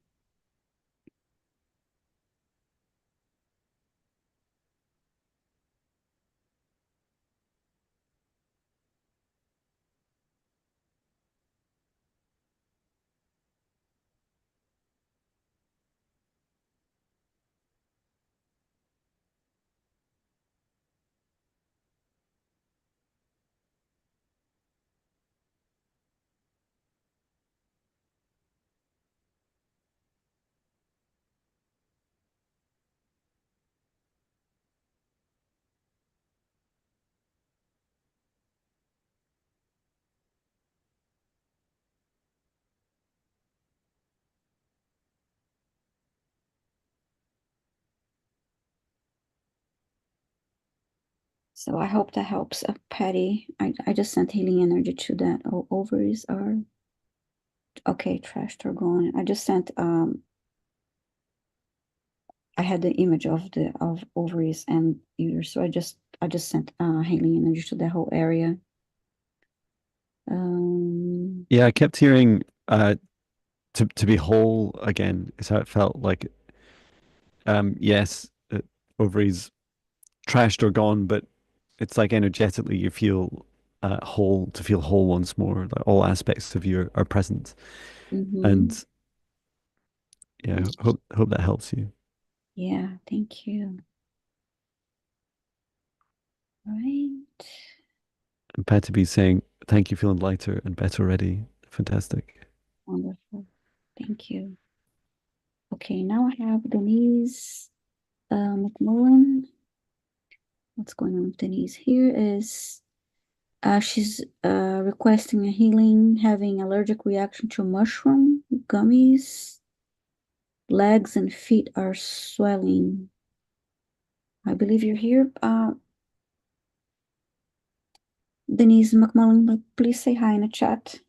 So I hope that helps. Patty, I just sent healing energy to that. Oh, ovaries are okay, trashed or gone. I just sent I had the image of the of ovaries and uterus. So I just sent healing energy to that whole area. Um Yeah, I kept hearing to be whole again is how it felt like. Yes, ovaries trashed or gone, but it's like energetically you feel whole, to feel whole once more. Like all aspects of you are present, mhm. and yeah, hope that helps you. Yeah, thank you. All right. And Pat to be saying thank you, feeling lighter and better already. Fantastic. Wonderful. Thank you. Okay, now I have Denise McMullen. What's going on with Denise here is she's requesting a healing, having allergic reaction to mushroom gummies. Legs and feet are swelling. I believe you're here. Denise McMullen, but please say hi in the chat.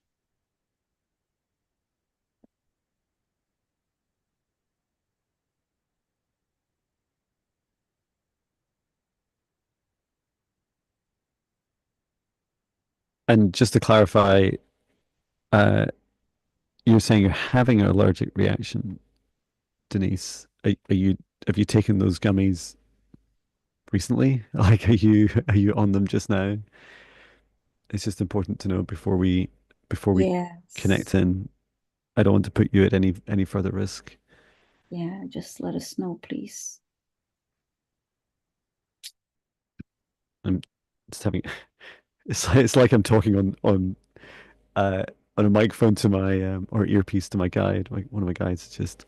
And just to clarify, uh, you're saying you're having an allergic reaction, Denise. Are you have you taken those gummies recently? Like, are you on them just now? It's just important to know before we Yes. connect in. I don't want to put you at any further risk. Yeah, just let us know, please. I'm just having it's like I'm talking uh on a microphone to my or earpiece to my guide. Like one of my guides is just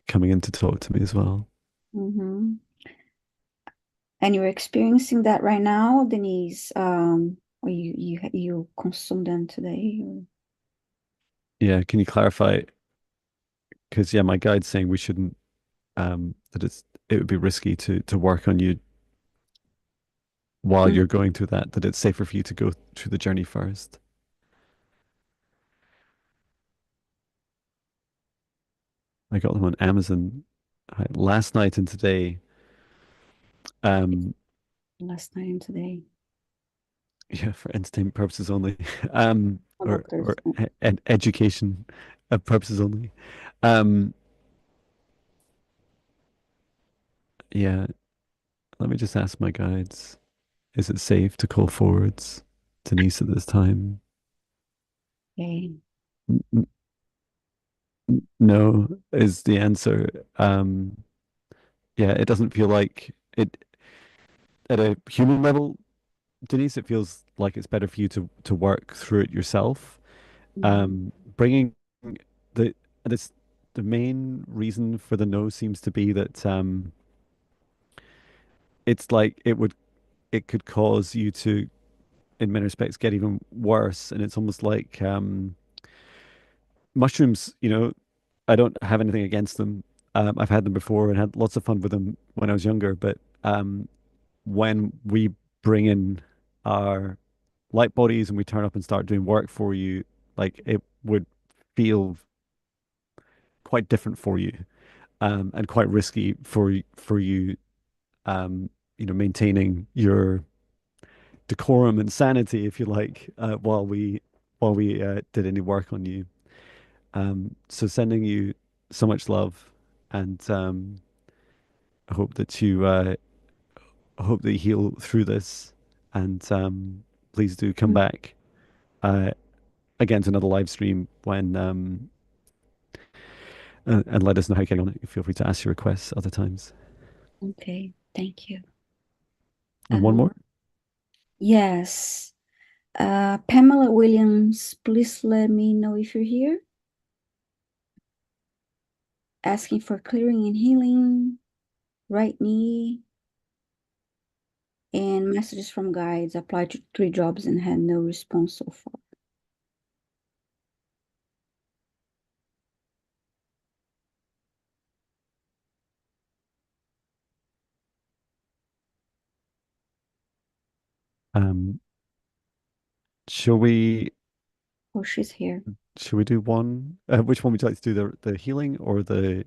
coming in to talk to me as well. Mm-hmm. And you're experiencing that right now, Denise? Or you consumed them today? Yeah, can you clarify? Because yeah, my guide's saying we shouldn't that it would be risky to work on you while Mm. you're going through that. That it's safer for you to go through the journey first. I got them on Amazon last night and today. Um, Last night and today. yeah, for entertainment purposes only, Oh, look, or there's education purposes only. Um, yeah, let me just ask my guides. Is it safe to call forwards Denise at this time? okay. N- no, is the answer. Yeah, it doesn't feel like it at a human level, Denise. It feels like it's better for you to work through it yourself. Mhm. Bringing the this the main reason for the no seems to be that it's like it could cause you to, in many respects, get even worse, and it's almost like mushrooms. I don't have anything against them. I've had them before and had lots of fun with them when I was younger, but when we bring in our light bodies and we turn up and start doing work for you, like it would feel quite different for you, and quite risky for you, um, maintaining your decorum and sanity, if you like, while we did any work on you. So sending you so much love, and I hope that you heal through this, and please do come Mm, back uh, again to another live stream when and let us know how you get on. Feel free to ask your requests other times. okay, thank you. And one more. Yes. Pamela Williams, please let me know if you're here. Asking for clearing and healing, right knee, and messages from guides. Applied to 3 jobs and had no response so far. Um, shall we Oh, she's here. shall we do one? Which one would you like to do, the healing or the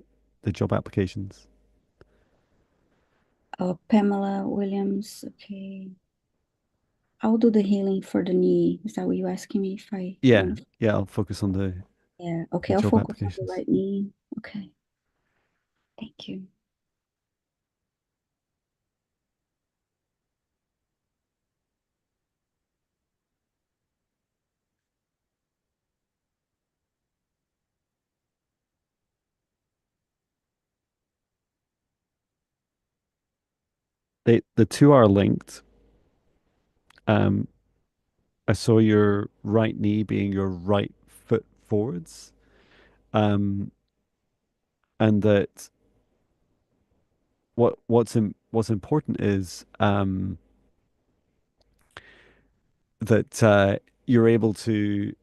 job applications? Oh, Pamela Williams. Okay. I'll do the healing for the knee. Is that what you're asking me if I Yeah, want to? yeah. I'll focus on Yeah. Okay. the I'll job focus on the applications. right knee. Okay. Thank you. The two are linked. Um, I saw your right knee being your right foot forwards. Um, and that what's important is that you're able to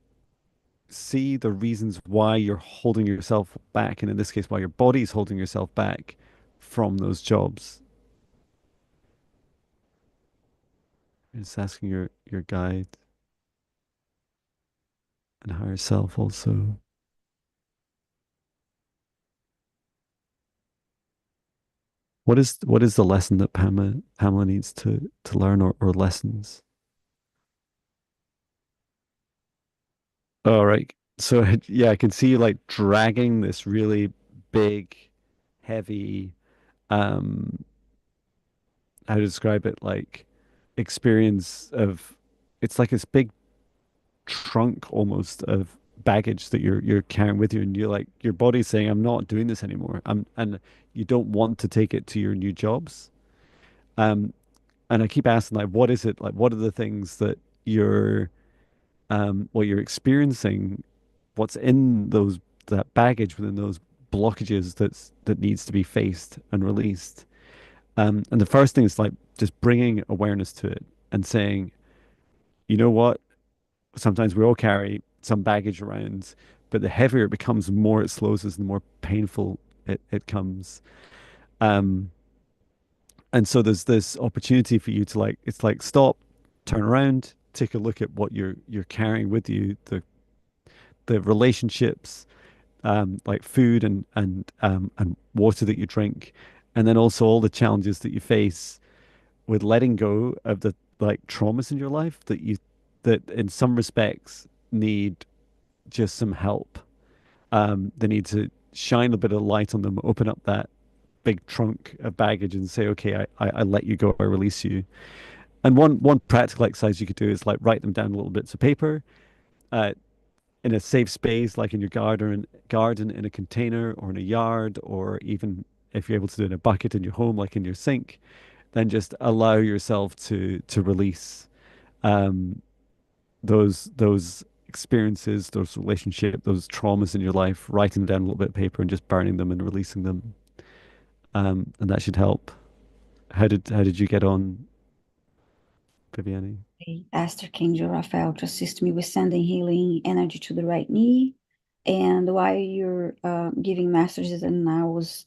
see the reasons why you're holding yourself back, and in this case, why your body's holding yourself back from those jobs. It's asking your guide and higher self also. What is the lesson that Pamela needs to learn, or lessons? All right. So yeah, I can see you like dragging this really big, heavy, um, how to describe it, like experience of, it's like this big trunk almost of baggage that you're carrying with you, and you're like your body's saying, I'm not doing this anymore. And you don't want to take it to your new jobs. Um, and I keep asking, like, what is it? Like, what are the things that what you're experiencing, what's in those, that baggage within those blockages that needs to be faced and released. And the first thing is like just bringing awareness to it and saying, you know what? Sometimes we all carry some baggage around, but the heavier it becomes, the more it slows us, the more painful it comes. Um, and so there's this opportunity for you to, like, it's like stop, turn around, take a look at what you're carrying with you, the relationships, like food and water that you drink, and then also all the challenges that you face with letting go of the like traumas in your life that in some respects need just some help. They need to shine a bit of light on them, open up that big trunk of baggage and say, okay, I let you go, I release you. And one practical exercise you could do is like write them down little bits of paper uh, in a safe space, like in your garden, in a container or in a yard, or even if you're able to do it in a bucket in your home, like in your sink, then just allow yourself to release um, those experiences, those relationships, those traumas in your life, writing them down on a little bit of paper and just burning them and releasing them. And that should help. How did you get on, Viviani? I asked Archangel Raphael to assist me with sending healing energy to the right knee. And while you're giving messages, and I was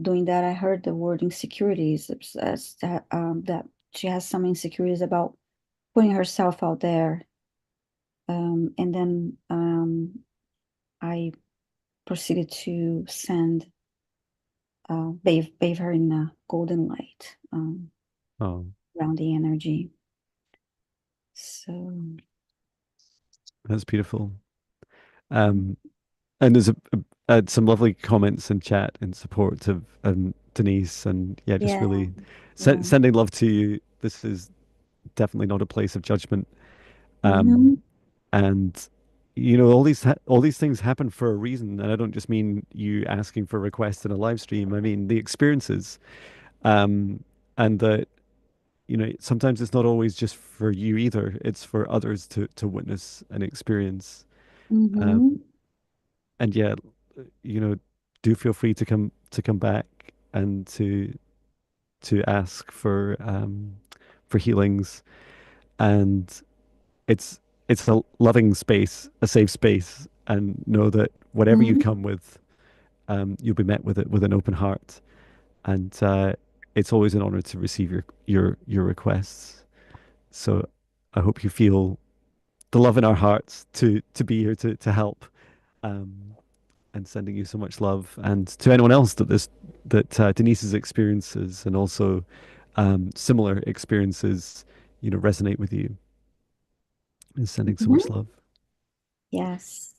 doing that, I heard the word insecurities, that she has some insecurities about putting herself out there. And then I proceeded to bathe her in a golden light Oh, around the energy. So, that's beautiful. Um, and there's some lovely comments in chat in support of Denise, and yeah, just yeah, really yeah. sending love to you. This is definitely not a place of judgment. Hmm. And all these things happen for a reason, and I don't just mean you asking for requests in a live stream. I mean the experiences, um, and that sometimes it's not always just for you either. It's for others to witness and experience. Um, Hmm. and yeah, you know, do feel free to come back and to ask for healings. And it's it's a loving space, a safe space, and know that whatever you Hmm. come with, you'll be met with it with an open heart. And it's always an honor to receive your requests. So I hope you feel the love in our hearts to be here to help. Um, and sending you so much love, and to anyone else that Denise's experiences and also similar experiences, resonate with you. And sending so much Hmm. love. Yes.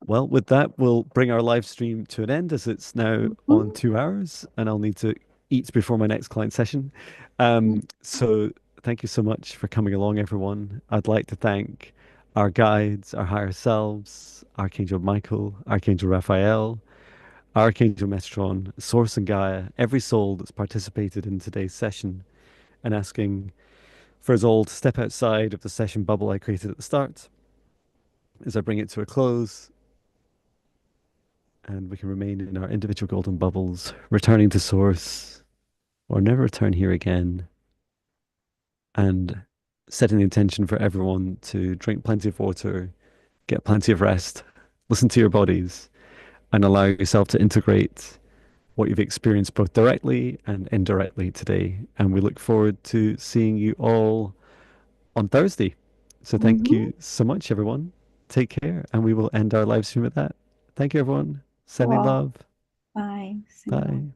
Well, with that, we'll bring our live stream to an end as it's now on Hmm. 2 hours, and I'll need to eat before my next client session. So thank you so much for coming along, everyone. I'd like to thank our guides, our higher selves, Archangel Michael, Archangel Raphael, Archangel Mestron, Source and Gaia, every soul that's participated in today's session, and asking for us all to step outside of the session bubble I created at the start as I bring it to a close, and we can remain in our individual golden bubbles, returning to Source or never return here again, and setting the intention for everyone to drink plenty of water, get plenty of rest, listen to your bodies, and allow yourself to integrate what you've experienced both directly and indirectly today. And we look forward to seeing you all on Thursday. So thank Hmm. you so much, everyone. Take care, and we will end our live stream with that. Thank you, everyone. Sending Wow. love. Bye. Send love. Bye.